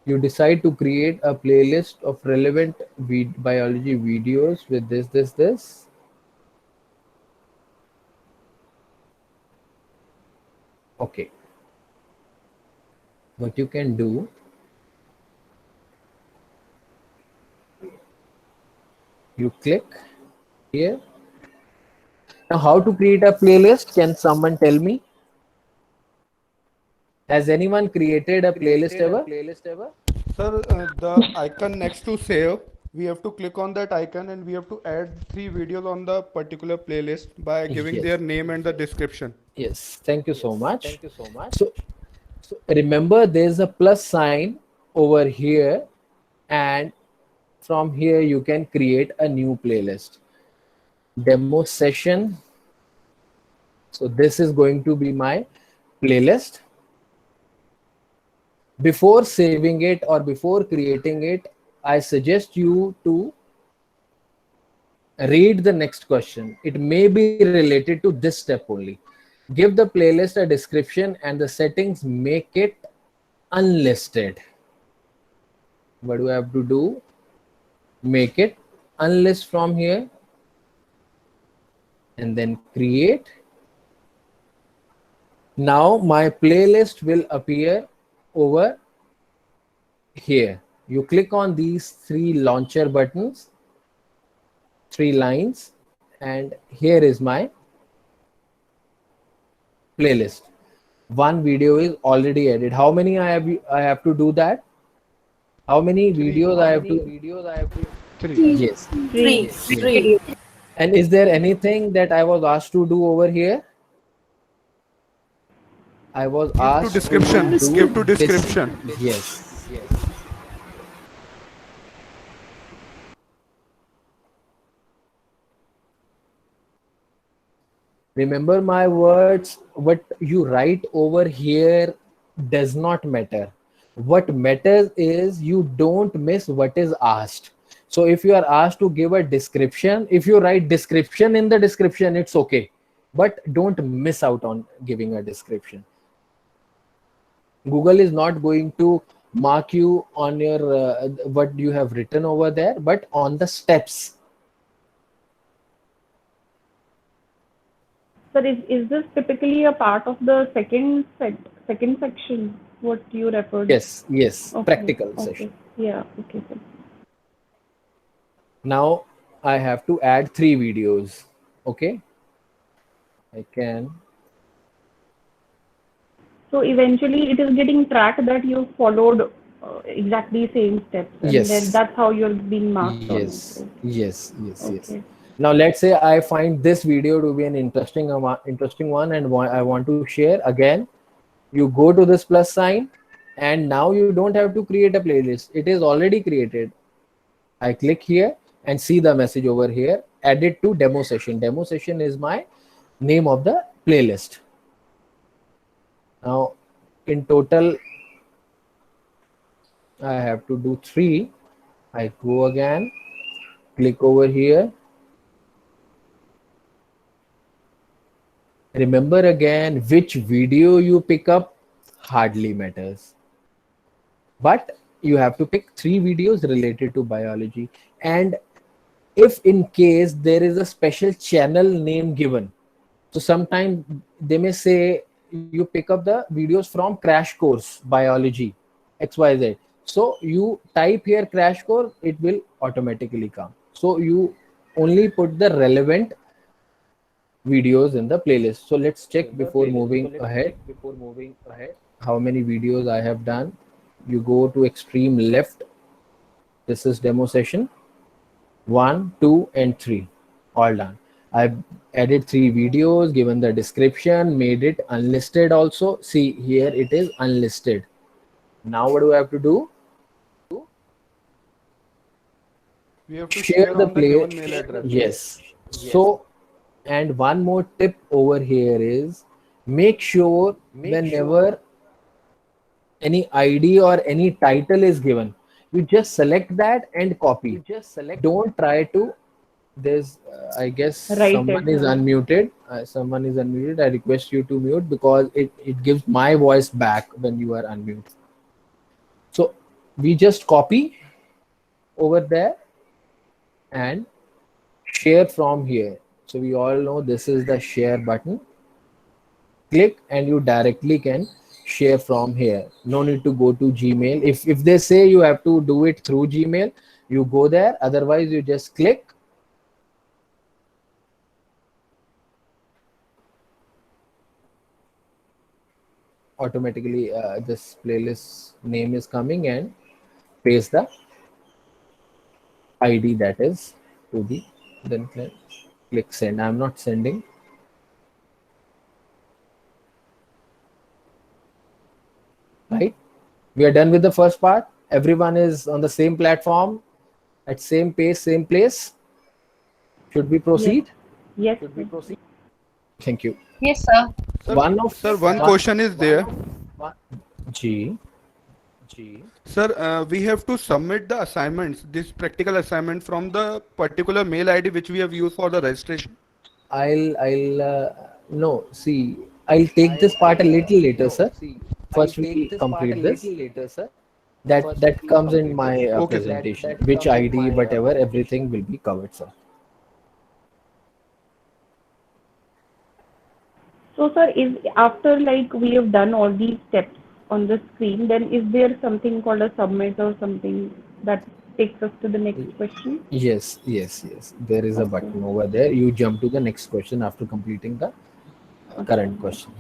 Speaker 2: You decide to create a playlist of relevant biology videos with this. Okay. What you can do, you click here. Now, how to create a playlist? Can someone tell me? Has anyone created a playlist ever?
Speaker 4: Sir, the icon next to save, we have to click on that icon and we have to add 3 videos on the particular playlist by giving their name and the description.
Speaker 2: Yes, thank you so much. So remember, there's a plus sign over here, and from here you can create a new playlist. Demo session. So this is going to be my playlist. Before saving it or before creating it, I suggest you to read the next question. It may be related to this step only. Give the playlist a description and the settings make it unlisted. what do I have to do? Make it unlist from here and then create. Now my playlist will appear over here. You click on these three launcher buttons, three lines, and here is my playlist. One video is already added. How many I have to do that? How many videos I have to?
Speaker 4: Three.
Speaker 2: Yes.
Speaker 13: Three.
Speaker 2: And is there anything that I was asked to do over here? I was asked
Speaker 4: description.
Speaker 2: do
Speaker 4: Skip to
Speaker 2: this.
Speaker 4: description.
Speaker 2: Yes. Remember my words, what you write over here does not matter. What matters is you don't miss what is asked. So if you are asked to give a description, if you write description in the description, it's okay. But don't miss out on giving a description. Google is not going to mark you on your what you have written over there, but on the steps.
Speaker 10: Sir, is this typically a part of the second section? What you referred?
Speaker 2: Yes.
Speaker 10: Okay,
Speaker 2: Practical
Speaker 10: okay.
Speaker 2: session.
Speaker 10: Yeah. Okay, sir.
Speaker 2: Now I have to add 3 videos. Okay. I can.
Speaker 10: So eventually, it is getting tracked that you followed exactly same steps, and
Speaker 2: Yes.
Speaker 10: then that's how you're being marked.
Speaker 2: Yes.
Speaker 10: on it.
Speaker 2: Yes.
Speaker 10: Okay.
Speaker 2: Now let's say I find this video to be an interesting one, and I want to share. Again, you go to this plus sign, and now you don't have to create a playlist. It is already created. I click here and see the message over here. Add it to demo session. Demo session is my name of the playlist. Now, in total, I have to do 3. I go again, click over here. Remember again, which video you pick up hardly matters. But you have to pick 3 videos related to biology. And if in case there is a special channel name given, so sometimes they may say you pick up the videos from Crash Course Biology XYZ. So you type here Crash Course, it will automatically come. So you only put the relevant videos in the playlist. So let's check before moving ahead how many videos I have done. You go to extreme left. This is demo session 1, 2, and 3. All done. I've added 3 videos, given the description, made it unlisted also. See here it is unlisted. Now what do I have to do?
Speaker 4: We have to
Speaker 2: Share the
Speaker 4: on the given
Speaker 2: play.
Speaker 4: mail address.
Speaker 2: Yes. So, and one more tip over here is make sure whenever any ID or any title is given, you just select that and copy. Don't try to. There's, I guess,
Speaker 10: Right,
Speaker 2: someone is unmuted. Someone is unmuted. I request you to mute because it gives my voice back when you are unmuted. So we just copy over there and share from here. So we all know this is the share button. Click and you directly can share from here. No need to go to Gmail. If they say you have to do it through Gmail, you go there. Otherwise, you just click. Automatically, this playlist name is coming and paste the ID that is to be, then click send. I'm not sending. Right? We are done with the first part. Everyone is on the same platform, at same pace, same place. Should we proceed?
Speaker 10: Yes.
Speaker 2: Should we proceed? Thank you.
Speaker 13: Yes, sir.
Speaker 4: Sir,
Speaker 2: One
Speaker 4: one question is there.
Speaker 2: G.
Speaker 4: Sir, we have to submit the assignments, this practical assignment from the particular mail ID which we have used for the registration.
Speaker 2: No, see, I'll take this part a little later, sir. First we complete this. That comes in my
Speaker 4: Okay, sir.
Speaker 2: presentation. Which ID, whatever, everything will be covered, sir.
Speaker 10: So, sir, is after like we have done all these steps on the screen, then is there something called a submit or something that takes us to the next question?
Speaker 2: Yes. There is a button over there. You jump to the next question after completing the current question.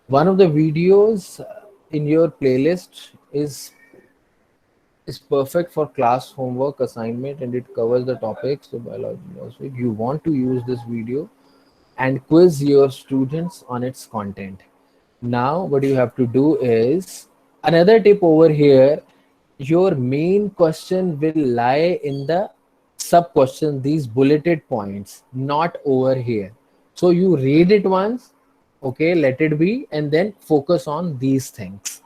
Speaker 2: One of the videos in your playlist is perfect for class homework assignment, and it covers the topics of biology also. You want to use this video and quiz your students on its content. Now what you have to do is, another tip over here, your main question will lie in the sub question, these bulleted points, not over here. So you read it once, okay, let it be, and then focus on these things.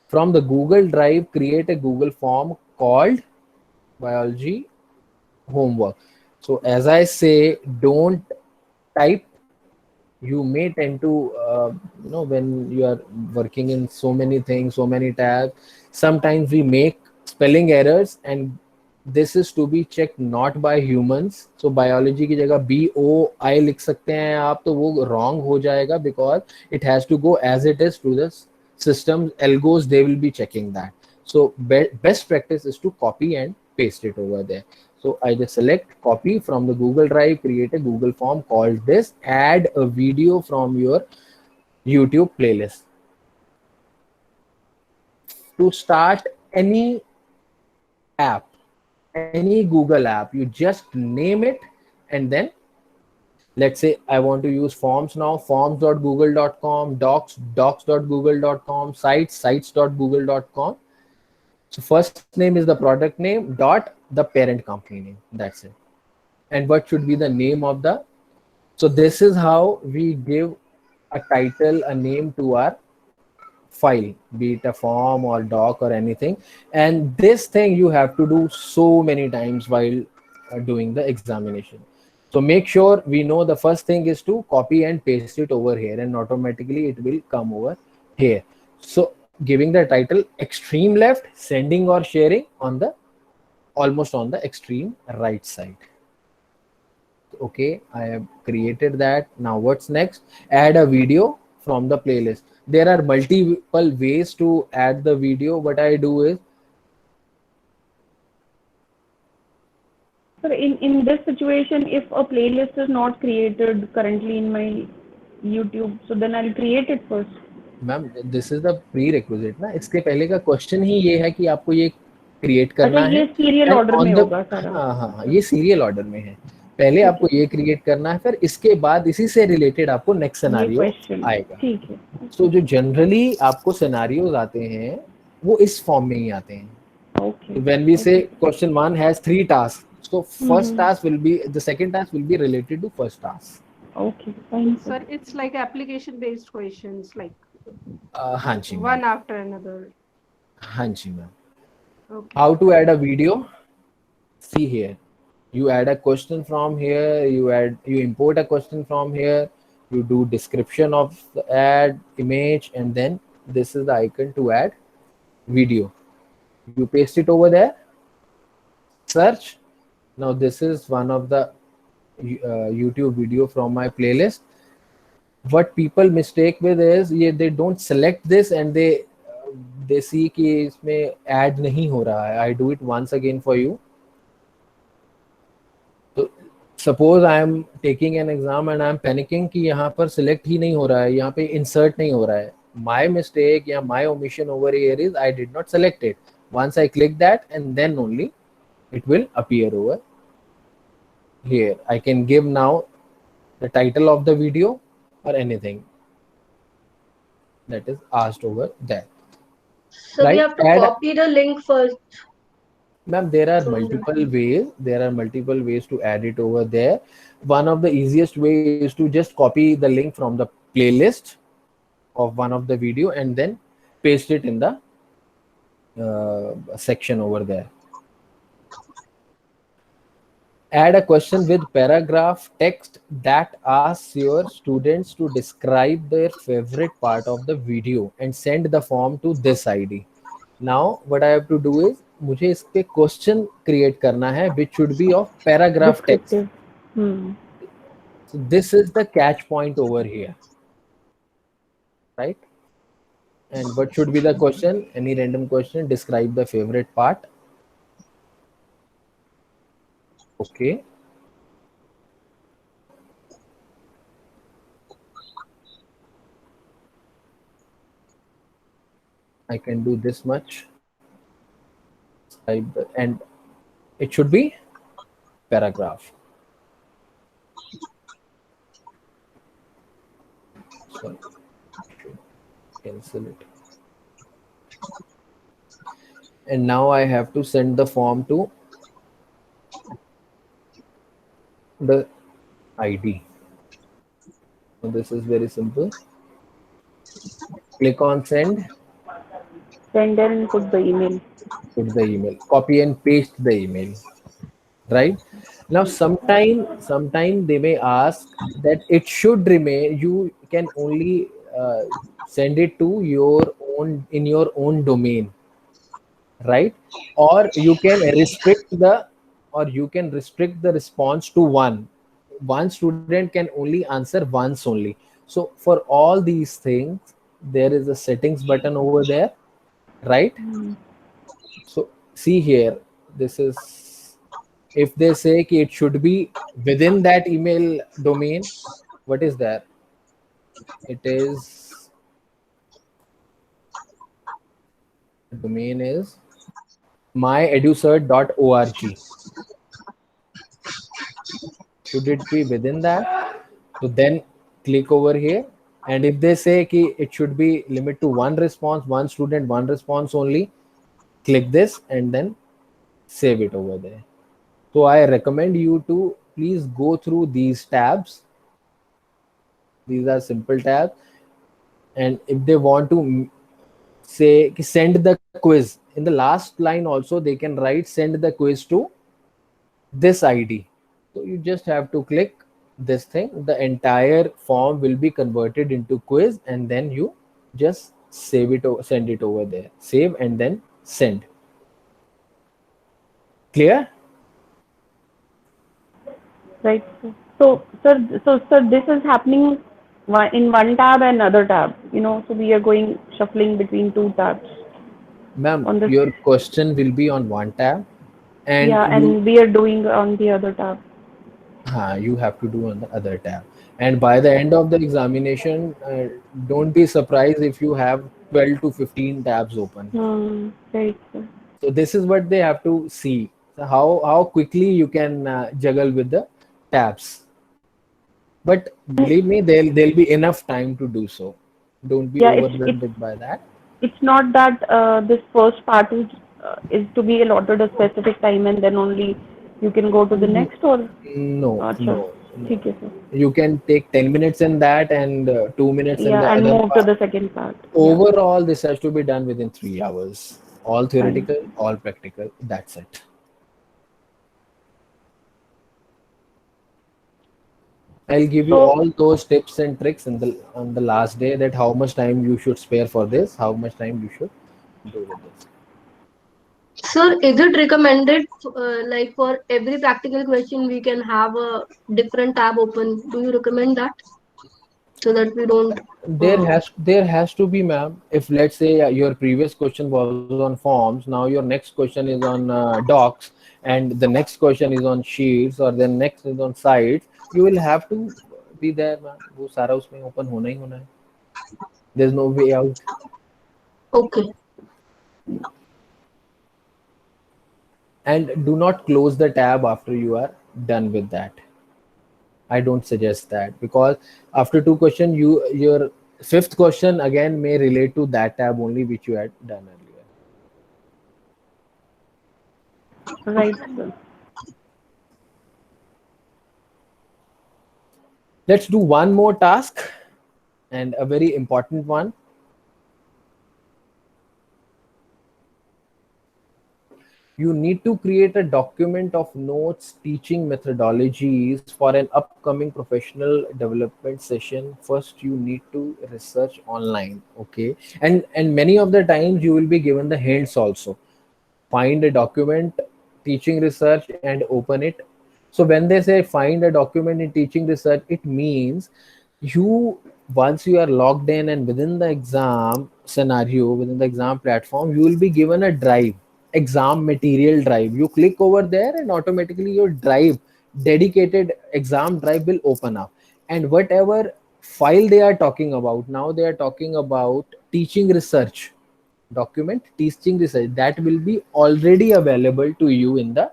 Speaker 2: From the Google Drive, create a Google form called biology homework. So as I say, don't type. You may tend to when you are working in so many things, so many tabs, sometimes we make spelling errors, and this is to be checked not by humans. So biology की जगह BOI लिख सकते हैं आप, तो वो wrong हो जाएगा, because it has to go as it is to the systems. Algos, they will be checking that. So best practice is to copy and paste it over there. So I just select copy from the Google Drive, create a Google form called this, add a video from your YouTube playlist. To start any app, any Google app, you just name it, and then let's say I want to use forms now, forms.google.com, docs.google.com, sites.google.com. So first name is the product name dot the parent company name. That's it. And what should be the name of the? So this is how we give a title, a name to our file, be it a form or doc or anything. And this thing you have to do so many times while doing the examination. So make sure we know the first thing is to copy and paste it over here, and automatically it will come over here. So giving the title extreme left, sending or sharing on the almost on the extreme right side. Okay, I have created that. Now what's next? Add a video from the playlist. There are multiple ways to add the video. What I do is,
Speaker 10: So in this situation, if a playlist is not created currently in my YouTube, so then I'll create it first.
Speaker 2: Ma'am this is the prerequisite ना, इसके पहले का question ही ये है कि आपको ये create करना है।
Speaker 10: ये सीरियल ऑर्डर में होगा सारा।
Speaker 2: हाँ, ये सीरियल ऑर्डर में है। पहले आपको ये क्रिएट करना है, फिर इसके बाद इसी से रिलेटेड आपको नेक्स्ट सिनेरियो आएगा। ठीक है। सो जो जनरली आपको सिनेरियोज आते हैं वो इस फॉर्म में ही आते हैं। Okay. When we say question 1 has 3 tasks, so first task will be, the second task will be related to first task.
Speaker 10: Okay, fine.
Speaker 14: Sir, it's like application based questions, like
Speaker 2: हाँ जी
Speaker 14: one after another.
Speaker 2: हाँ जी ma'am.
Speaker 14: Okay.
Speaker 2: How to add a video? See here, you add a question from here, you import a question from here, you do description of the ad, image, and then this is the icon to add video. You paste it over there, search. Now this is one of the YouTube video from my playlist. What people mistake with is they don't select this and they see कि इसमें ad नहीं हो रहा है. I do it once again for you. So suppose I am taking an exam and I am panicking कि यहाँ पर select ही नहीं हो रहा है, यहाँ पे insert नहीं हो रहा है. My mistake या my omission over here is I did not select it. Once I click that, and then only it will appear over here. I can give now the title of the video or anything that is asked over there.
Speaker 15: So
Speaker 2: right?
Speaker 15: we have to copy the link first.
Speaker 2: Ma'am, there are multiple ways. There are multiple ways to add it over there. One of the easiest way is to just copy the link from the playlist of one of the video and then paste it in the section over there. Add a question with paragraph text that asks your students to describe their favorite part of the video and send the form to this ID. Now what I have to do is मुझे इस पे question create करना है which should be of paragraph text.
Speaker 10: Descriptive.
Speaker 2: So this is the catch point over here, right? And what should be the question? Any random question, describe the favorite part. Okay. I can do this much. And it should be paragraph. Sorry. Cancel it. And now I have to send the form to the ID. So this is very simple. Click on send.
Speaker 10: Send and put the email.
Speaker 2: Put the email. Copy and paste the email. Right? Now sometime they may ask that it should remain. You can only send it to your own in your own domain, right? Or you can restrict the response to one student can only answer once only. So for all these things there is a settings button over there, right? So see here, this is, if they say it should be within that email domain, what is that? It is, the domain is myedusert.org. Should it be within that? So then click over here, and if they say it should be limit to one response, one student, one response only, click this and then save it over there. So I recommend you to please go through these tabs. These are simple tabs, and if they want to say send the quiz, in the last line also they can write send the quiz to this ID. So you just have to click this thing, the entire form will be converted into quiz, and then you just save it or send it over there. Save and then send. Clear?
Speaker 10: Right. So sir, this is happening in one tab and other tab, so we are going shuffling between two tabs.
Speaker 2: Ma'am, your question will be on one tab, and
Speaker 10: and we are doing on the other tab.
Speaker 2: You have to do on the other tab. And by the end of the examination, don't be surprised if you have 12 to 15 tabs open.
Speaker 10: Right.
Speaker 2: So this is what they have to see. So how quickly you can juggle with the tabs. But believe me, there'll be enough time to do so. Don't be overwhelmed by that.
Speaker 10: It's not that this first part is to be allotted a specific time and then only you can go to the next, or
Speaker 2: no.
Speaker 10: Okay, sir.
Speaker 2: You can take 10 minutes in that and 2 minutes in the
Speaker 10: and
Speaker 2: other
Speaker 10: move
Speaker 2: part.
Speaker 10: to the second part.
Speaker 2: Overall, this has to be done within 3 hours. All theoretical, all practical. That's it. I'll give you all those tips and tricks on the last day, that how much time you should spare for this, how much time you should do with this.
Speaker 15: Sir, is it recommended like for every practical question we can have a different tab open? Do you recommend that, so that we don't?
Speaker 2: There has to be, ma'am. If let's say your previous question was on forms, now your next question is on docs, and the next question is on sheets, or the next is on sites, you will have to be there, ma'am. वो सारा उसमें open होना ही होना है. There's no way out.
Speaker 15: Okay.
Speaker 2: And do not close the tab after you are done with that. I don't suggest that, because after 2 questions, your 5th question again may relate to that tab only which you had done earlier.
Speaker 10: Right, sir.
Speaker 2: Let's do one more task, and a very important one. you need to create a document of notes, teaching methodologies for an upcoming professional development session. First, you need to research online, okay? And many of the times you will be given the hints also. Find a document, teaching research, and open it. So when they say find a document in teaching research, it means you, once you are logged in and within the exam scenario, within the exam platform, you will be given a drive, exam material drive. You click over there and automatically your drive, dedicated exam drive, will open up. And whatever file they are talking about, now they are talking about teaching research document, teaching research, that will be already available to you in the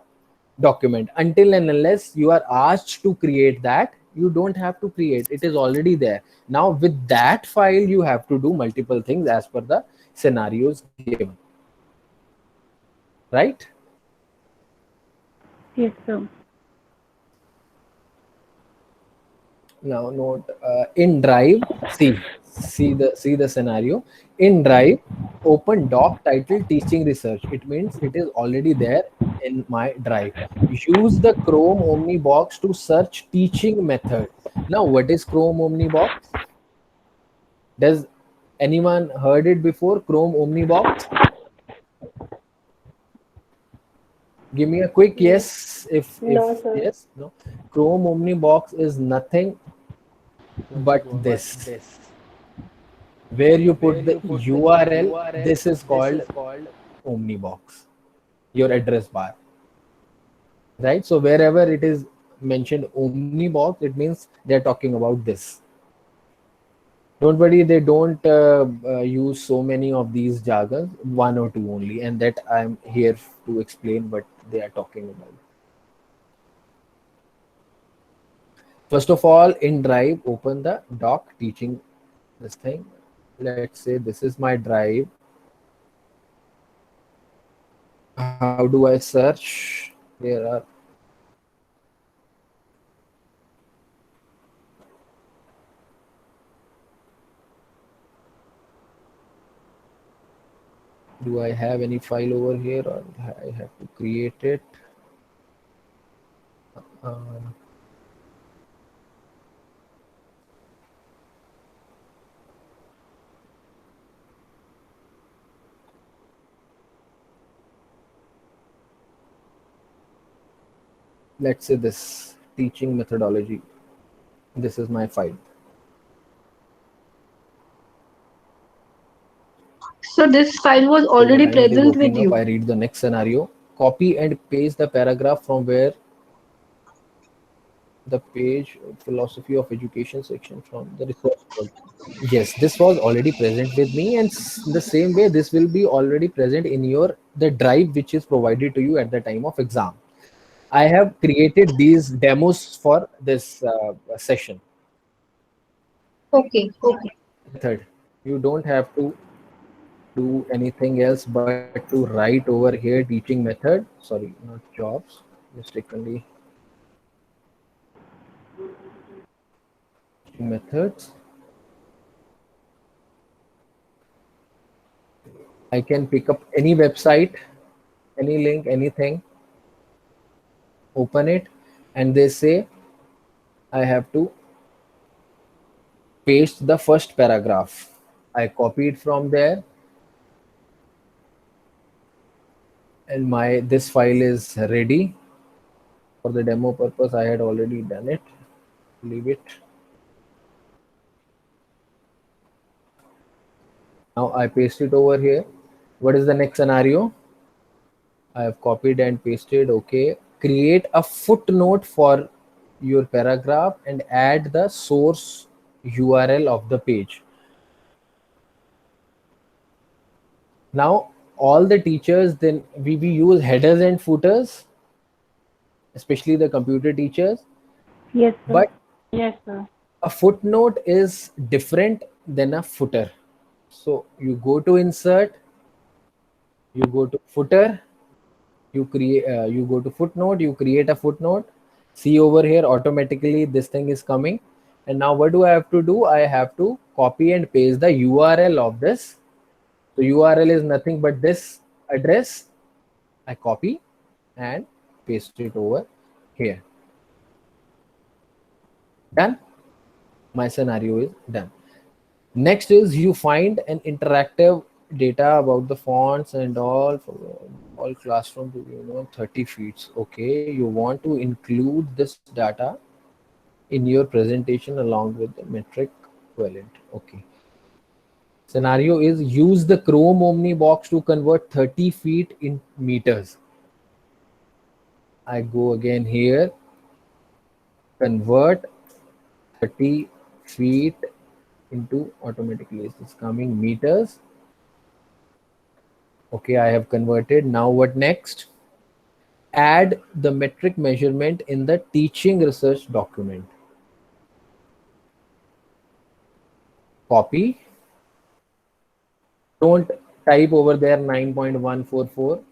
Speaker 2: document. Until and unless you are asked to create that, you don't have to create, it is already there. Now with that file you have to do multiple things as per the scenarios given, right?
Speaker 10: Yes, sir.
Speaker 2: Now note, in drive, see the scenario. In drive, open doc title teaching research. It means it is already there in my drive. Use the Chrome Omnibox to search teaching method. Now what is Chrome Omnibox? Does anyone heard it before, Chrome Omnibox? Give me a quick yes if
Speaker 12: No, sir.
Speaker 2: yes, no. Chrome Omnibox is nothing but this. Where you put the URL, this is called Omnibox, your address bar, right? So wherever it is mentioned Omnibox, it means they're talking about this. Don't worry, they don't use so many of these jargons, one or two only, and that I'm here to explain what they are talking about. First of all, in Drive, open the doc teaching this thing. Let's say this is my drive. How do I search? There are do I have any file over here, or I have to create it? Let's say this teaching methodology. This is my file.
Speaker 15: So this file was already
Speaker 2: So when it is
Speaker 15: present with
Speaker 2: opening
Speaker 15: you.
Speaker 2: up, I read the next scenario. Copy and paste the paragraph from where the page philosophy of education section from the resource book. Yes, this was already present with me, and the same way this will be already present in your the drive which is provided to you at the time of exam. I have created these demos for this session.
Speaker 15: Okay, okay.
Speaker 2: Third, you don't have to do anything else but to write over here teaching method. Sorry, not jobs, mistakenly. Teaching methods. I can pick up any website, any link, anything, open it, and they say I have to paste the first paragraph. I copy it from there, and this file is ready for the demo purpose. I had already done it. Leave it. Now I paste it over here. What is the next scenario? I have copied and pasted. Okay. Create a footnote for your paragraph and add the source URL of the page. Now all the teachers, then we use headers and footers, especially the computer teachers.
Speaker 10: Yes, sir.
Speaker 2: But
Speaker 10: Yes, sir.
Speaker 2: a footnote is different than a footer. So you go to insert, you go to footer, you go to footnote, you create a footnote. See over here, automatically this thing is coming. And now what do I have to do? I have to copy and paste the URL of this. So URL is nothing but this address. I copy and paste it over here. Done. My scenario is done. Next is you find an interactive data about the fonts and all for all classroom to 30 feet. Okay, you want to include this data in your presentation along with the metric equivalent. Okay. Scenario is use the Chrome Omnibox to convert 30 feet in meters. I go again here, convert 30 feet into automatically it's coming meters. Okay, I have converted. Now what next? Add the metric measurement in the teaching research document. Copy. Don't type over there 9.144.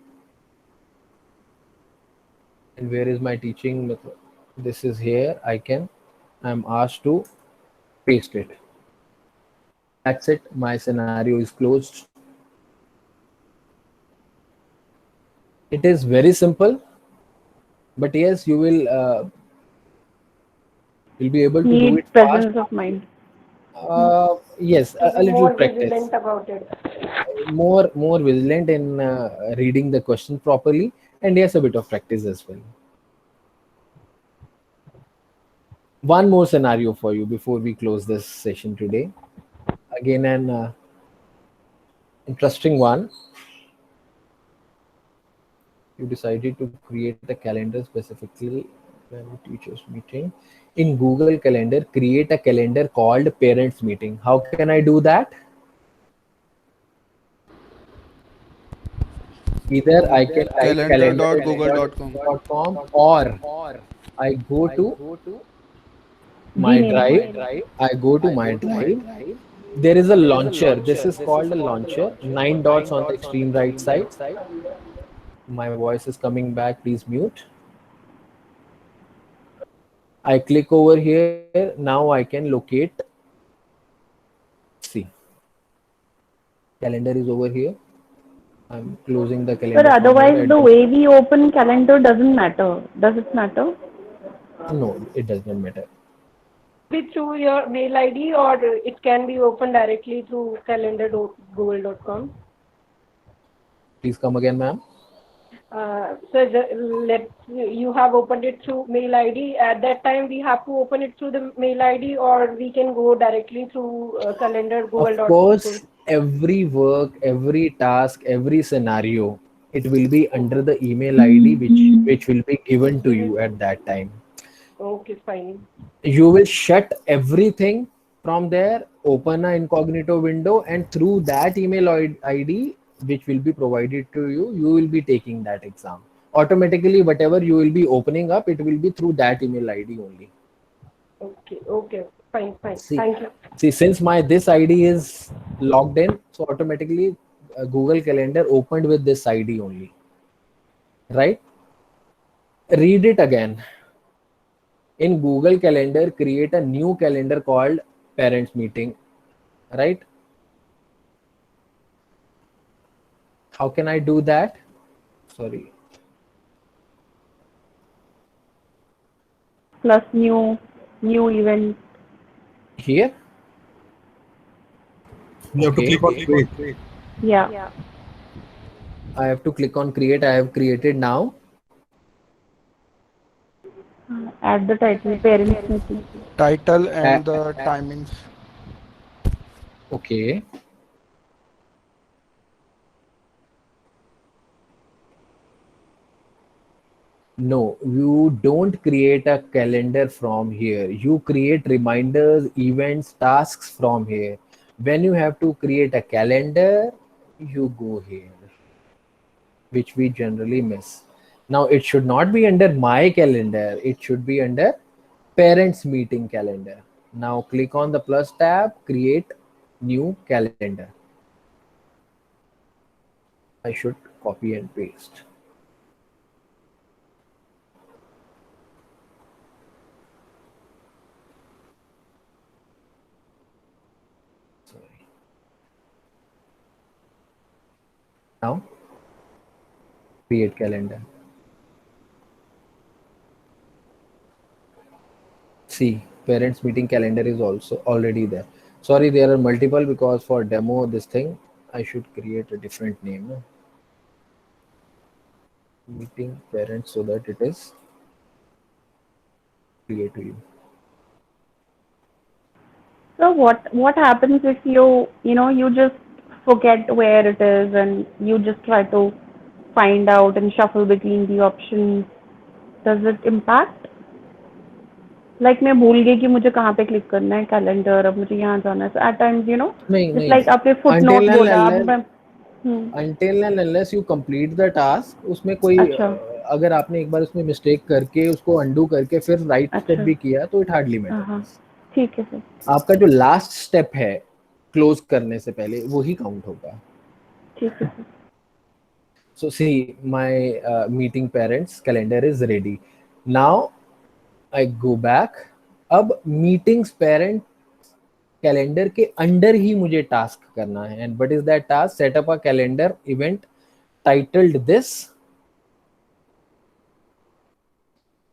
Speaker 2: And where is my teaching method? This is here. I'm asked to paste it. That's it. My scenario is closed. It is very simple, but yes, you will you'll be able to do
Speaker 10: Need
Speaker 2: it fast.
Speaker 10: presence of mind.
Speaker 2: Yes,
Speaker 14: To
Speaker 2: a
Speaker 14: be
Speaker 2: little
Speaker 14: more
Speaker 2: practice.
Speaker 14: vigilant about it.
Speaker 2: More vigilant in reading the question properly, and yes, a bit of practice as well. One more scenario for you before we close this session today. Again, an interesting one. You decided to create a calendar specifically when teachers meeting. In Google Calendar, create a calendar called parents meeting. How can I do that? Either I can type calendar.google.com or I go to my drive. I go to my drive. There is a launcher. This is called a launcher. 9 dots on the extreme right side. My voice is coming back. Please mute. I click over here. Now I can locate. See. Calendar is over here. I'm closing the calendar.
Speaker 10: But otherwise, the way we open calendar doesn't matter. Does it matter?
Speaker 2: No, it does not matter.
Speaker 14: Be through your mail ID, or it can be opened directly through calendar.google.com.
Speaker 2: Please come again, ma'am.
Speaker 14: You have opened it through mail ID. At that time, we have to open it through the mail ID, or we can go directly through calendar.google.com.
Speaker 2: Of course, every work, every task, every scenario, it will be under the email ID which will be given to you at that time.
Speaker 14: Okay, fine.
Speaker 2: You will shut everything from there, open an incognito window, and through that email ID which will be provided to you, you will be taking that exam. Automatically, whatever you will be opening up, it will be through that email ID only.
Speaker 14: Okay, fine.
Speaker 2: See,
Speaker 14: Thank you.
Speaker 2: See, since this ID is logged in, so automatically Google Calendar opened with this ID only. Right? Read it again. In Google Calendar, create a new calendar called parents meeting. Right? How can I do that? Sorry.
Speaker 10: Plus new event.
Speaker 2: Here?
Speaker 16: You have to click on create.
Speaker 10: Yeah.
Speaker 2: I have to click on create. I have created now.
Speaker 10: Add the title, parents meeting.
Speaker 4: Title and the timings.
Speaker 2: Okay. No, you don't create a calendar from here. You create reminders, events, tasks from here. When you have to create a calendar, you go here, which we generally miss. Now, it should not be under my calendar. It should be under parents meeting calendar. Now, click on the plus tab, create new calendar. I should copy and paste. Now, Create calendar. See, parents meeting calendar is also already there. Sorry, there are multiple because for demo this thing, I should create a different name. No? Meeting parents so that it is clear to you.
Speaker 10: So what happens if you you just forget where it is and you just try to find out and shuffle between the options? Does it impact? Like मैं भूल गई कि मुझे कहाँ पे click करना है calendar, अब मुझे यहाँ जाना है. So at times just like आपने footnote बोला, अब मैं
Speaker 2: until and unless you complete the task, उसमें कोई अगर आपने एक बार उसमें मिस्टेक करके उसको अंडू करके फिर राइट स्टेप भी किया तो इट हार्डली मैटर्स.
Speaker 10: ठीक है सर.
Speaker 2: आपका जो लास्ट स्टेप है क्लोज करने से पहले वो ही काउंट होगा.
Speaker 10: ठीक है.
Speaker 2: So see, my meeting parents calendar is ready. Now I go back. अब meetings parent calendar के अंडर ही मुझे टास्क करना है. And what is that task? Set up a calendar event titled this.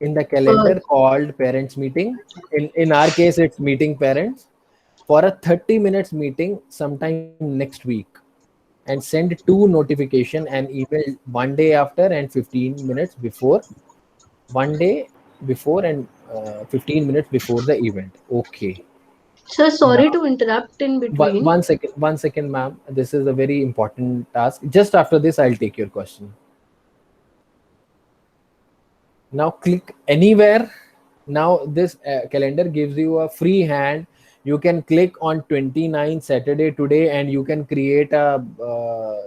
Speaker 2: In the calendar called parents meeting. In our case, it's meeting parents for a 30 minutes meeting sometime next week. And send 2 notification and email 1 day after and 15 minutes before. 1 day before and 15 minutes before the event. Okay.
Speaker 15: Sir, sorry to interrupt in between.
Speaker 2: One second, ma'am. This is a very important task. Just after this, I'll take your question. Now click anywhere. Now this calendar gives you a free hand. You can click on 29 Saturday today and you can create a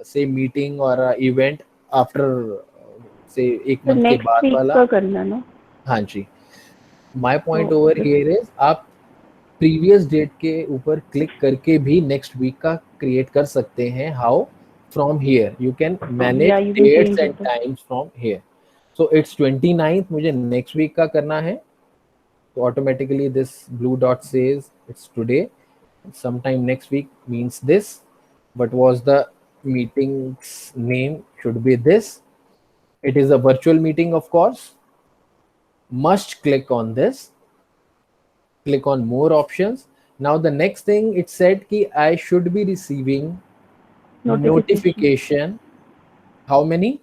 Speaker 2: say meeting or a event after say एक month के बाद वाला.
Speaker 10: करना ना.
Speaker 2: हाँ जी. My point over here is आप previous date के ऊपर click करके भी next week का create कर सकते हैं. How? From here you can manage dates and times from here. So it's 29th मुझे next week का करना है. So automatically this blue dot says it's today. Sometime next week means this. But was the meeting's name should be this. It is a virtual meeting, of course. Must click on this. Click on more options. Now the next thing it said ki I should be receiving notification. How many?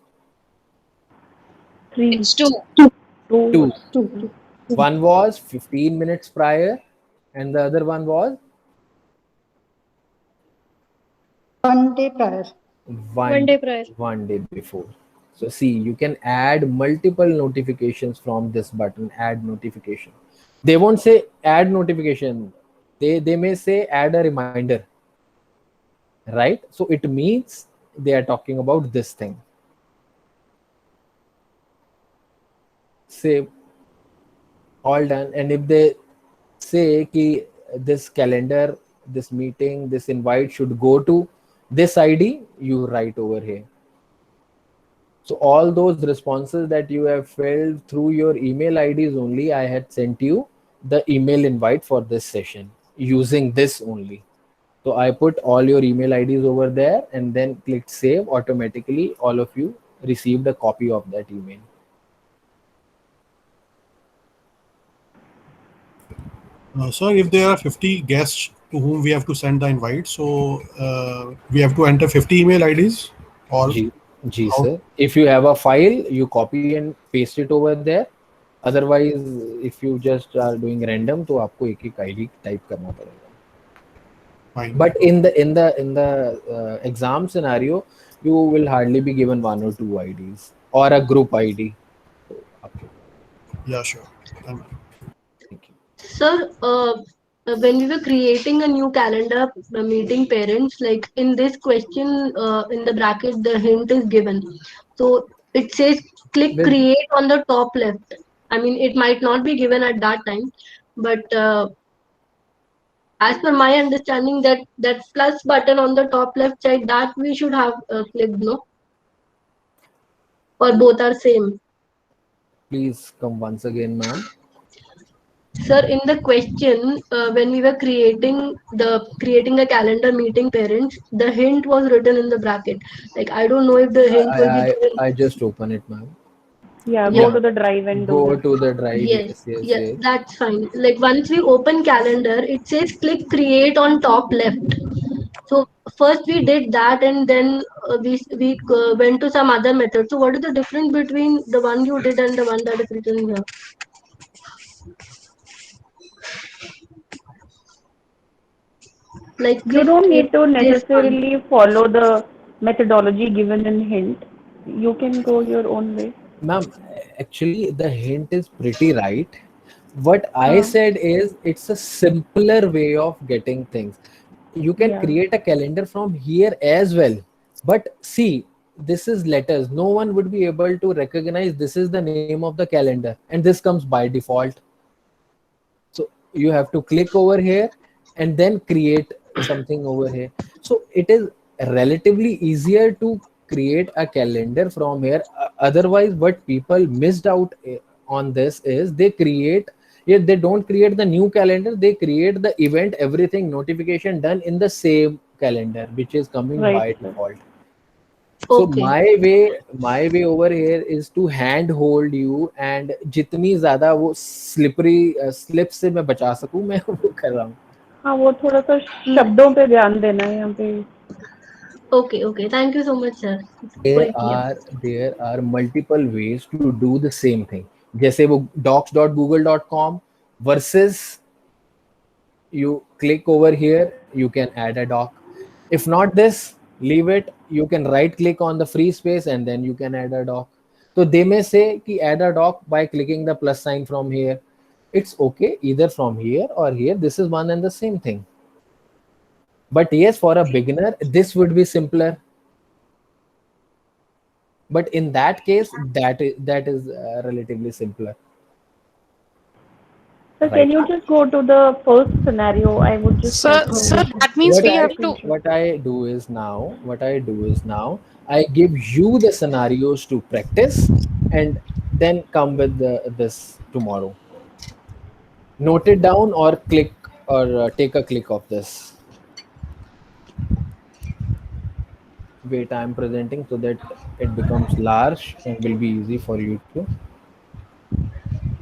Speaker 10: 3.
Speaker 5: It's 2.
Speaker 2: 2. One was 15 minutes prior and the other one was
Speaker 17: 1 day prior.
Speaker 2: 1 day prior. 1 day before. So see, you can add multiple notifications from this button, add notification. They won't say add notification. They may say add a reminder, right? So it means they are talking about this thing. Say all done. And if they say ki this calendar, this meeting, this invite should go to this ID, you write over here. So all those responses that you have filled through your email IDs only, I had sent you the email invite for this session using this only. So I put all your email IDs over there and then clicked save. Automatically all of you received a copy of that email.
Speaker 16: Sir, if there are 50 guests to whom we have to send the invite, so we have to enter 50 email IDs or
Speaker 2: Ji sir. If you have a file, you copy and paste it over there. Otherwise, if you just are doing random, तो आपको एक एक ID type करना पड़ेगा.
Speaker 16: Fine.
Speaker 2: But in the exam scenario, you will hardly be given 1 or 2 IDs or a group ID.
Speaker 16: Yeah, sure. Thank you.
Speaker 15: Sir, when we were creating a new calendar meeting parents, like in this question, in the bracket, the hint is given. So it says click create on the top left. I mean, it might not be given at that time, but as per my understanding, that plus button on the top left side, that we should have clicked, no? Or both are same?
Speaker 2: Please come once again, ma'am.
Speaker 15: Sir, in the question, when we were creating a calendar meeting parents, the hint was written in the bracket. Like I don't know if the hint will be given.
Speaker 2: I just open it, ma'am.
Speaker 10: Yeah,
Speaker 15: Yeah.
Speaker 10: go to the drive and do
Speaker 2: Go
Speaker 10: this.
Speaker 2: to the drive.
Speaker 15: Yes,
Speaker 2: Yes, yes,
Speaker 15: yeah,
Speaker 2: yes.
Speaker 15: that's fine. Like once we open calendar, it says click create on top left. So first we did that, and then we went to some other method. So what is the difference between the one you did and the one that is written here? Like
Speaker 10: You
Speaker 15: click
Speaker 10: don't need to
Speaker 15: this one.
Speaker 10: necessarily follow the methodology given in hint. You can go your own way.
Speaker 2: Ma'am, actually, the hint is pretty right. What I said is it's a simpler way of getting things. You can
Speaker 10: Yeah.
Speaker 2: create a calendar from here as well. But see, this is letters. No one would be able to recognize this is the name of the calendar, and this comes by default. So you have to click over here and then create something over here. So it is relatively easier to create a calendar from here. Otherwise, what people missed out on this is they don't create the new calendar, they create the event, everything, notification done in the same calendar, which is coming by
Speaker 10: Right, sir.
Speaker 2: default. So my way over here is to hand hold you, and जितनी ज़्यादा वो slippery slip से मैं बचा सकूं मैं वो कर रहा हूँ.
Speaker 10: हाँ, वो थोड़ा सा शब्दों पे ध्यान देना है यहाँ पे.
Speaker 15: Okay. Thank you so much, sir.
Speaker 2: There are multiple ways to do the same thing. जैसे वो docs.google.com versus you click over here, you can add a doc. If not this, leave it. You can right click on the free space and then you can add a doc. So they may say ki add a doc by clicking the plus sign from here. It's okay either from here or here. This is one and the same thing. But yes, for a beginner, this would be simpler. But in that case, that is relatively simpler.
Speaker 10: Sir, can you just go to the first scenario? I would just.
Speaker 11: Sir, that means we have to.
Speaker 2: What I do is now, I give you the scenarios to practice, and then come with this tomorrow. Note it down or click or take a click of this. Wait, I am presenting so that it becomes large and will be easy for you to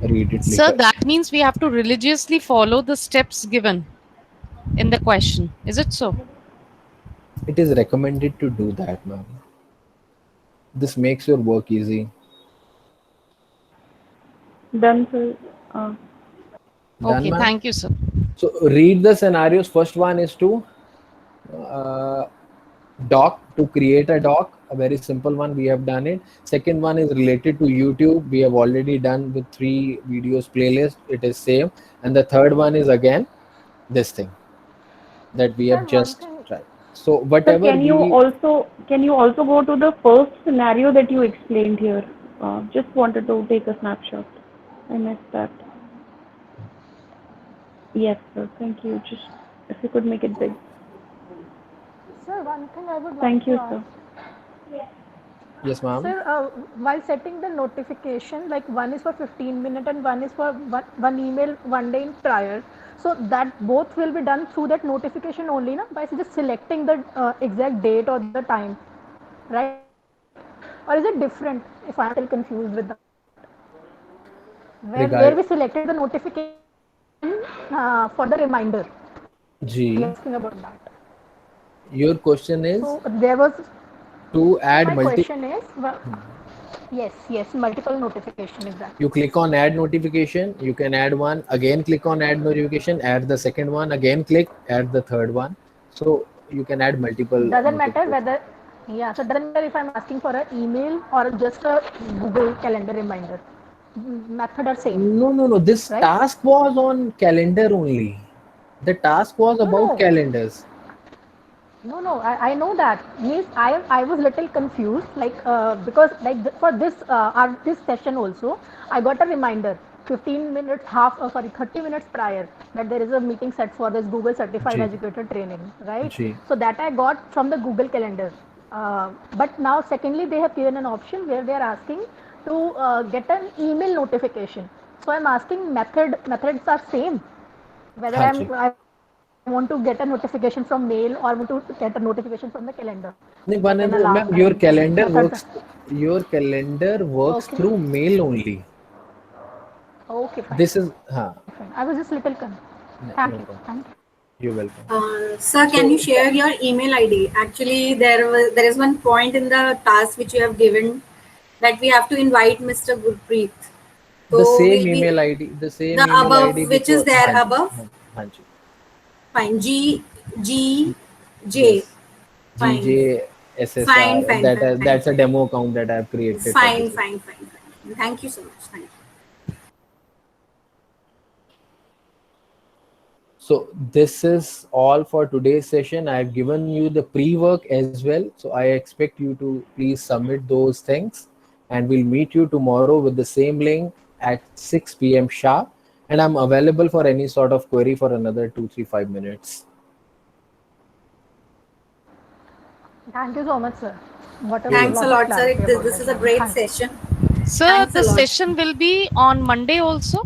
Speaker 2: read it
Speaker 11: Sir,
Speaker 2: later.
Speaker 11: that means we have to religiously follow the steps given in the question. Is it so?
Speaker 2: It is recommended to do that, ma'am. This makes your work easy.
Speaker 10: Done, sir.
Speaker 11: Okay,
Speaker 2: ma'am?
Speaker 11: thank you, sir.
Speaker 2: So read the scenarios. First one is to doc, to create a doc, a very simple one, we have done it. Second one is related to YouTube. We have already done with 3 videos playlist. It is same. And the third one is again this thing that we have just tried. So whatever.
Speaker 10: Sir, can you also go to the first scenario that you explained here? Just wanted to take a snapshot. I missed that. Yes, sir. Thank you. Just if you could make it big.
Speaker 18: Sir, one thing I would like
Speaker 10: Thank you,
Speaker 18: to
Speaker 10: sir.
Speaker 18: ask.
Speaker 2: Yes, ma'am.
Speaker 18: Sir, while setting the notification, like one is for 15 minutes and one is for one email one day in prior, so that both will be done through that notification only, na? By just selecting the exact date or the time, right? Or is it different? If I'm still confused with that, where we selected the notification for the reminder.
Speaker 2: G.
Speaker 18: Asking about that.
Speaker 2: Your question is?
Speaker 18: So there was.
Speaker 2: To add
Speaker 18: my question is, yes, multiple notification, exactly.
Speaker 2: You click on add notification, you can add one, again click on add notification, add the second one, again click, add the third one. So you can add multiple.
Speaker 18: Doesn't matter whether, so doesn't matter if I'm asking for an email or just a Google Calendar reminder. Method are same.
Speaker 2: No. This task was on calendar only. The task was about calendars.
Speaker 18: No, I know that. Means I was little confused, like because like for this this session also, I got a reminder 15 minutes 30 minutes prior that there is a meeting set for this Google Certified Educator training, right? So that I got from the Google Calendar. But now secondly, they have given an option where they are asking to get an email notification. So I'm asking methods are same. Whether I want to get a notification from mail or want to get a notification from the calendar.
Speaker 2: Ma'am, your calendar works through mail only.
Speaker 18: Okay, fine.
Speaker 2: This is
Speaker 18: I was just little confused. Thank you. Thank you.
Speaker 2: You're welcome.
Speaker 19: Sir, can you share your email ID? Actually, there is one point in the task which you have given that we have to invite Mr. Gurpreet.
Speaker 2: The
Speaker 19: So
Speaker 2: same
Speaker 19: we'll be-
Speaker 2: email ID, the same
Speaker 19: the
Speaker 2: email
Speaker 19: above,
Speaker 2: ID
Speaker 19: which is there above.
Speaker 2: Hanji.
Speaker 19: Fine. J. Fine.
Speaker 2: GJSSR.
Speaker 19: Fine.
Speaker 2: That's a demo account that I've created.
Speaker 19: Fine. Thank you so much. Thank you.
Speaker 2: So this is all for today's session. I've given you the pre-work as well. So I expect you to please submit those things, and we'll meet you tomorrow with the same link at 6 p.m. sharp. And I'm available for any sort of query for another 2, 3, 5 minutes.
Speaker 18: Thank you so much, sir.
Speaker 19: Thanks a lot, sir. This is a great session.
Speaker 11: Sir, the session will be on Monday also?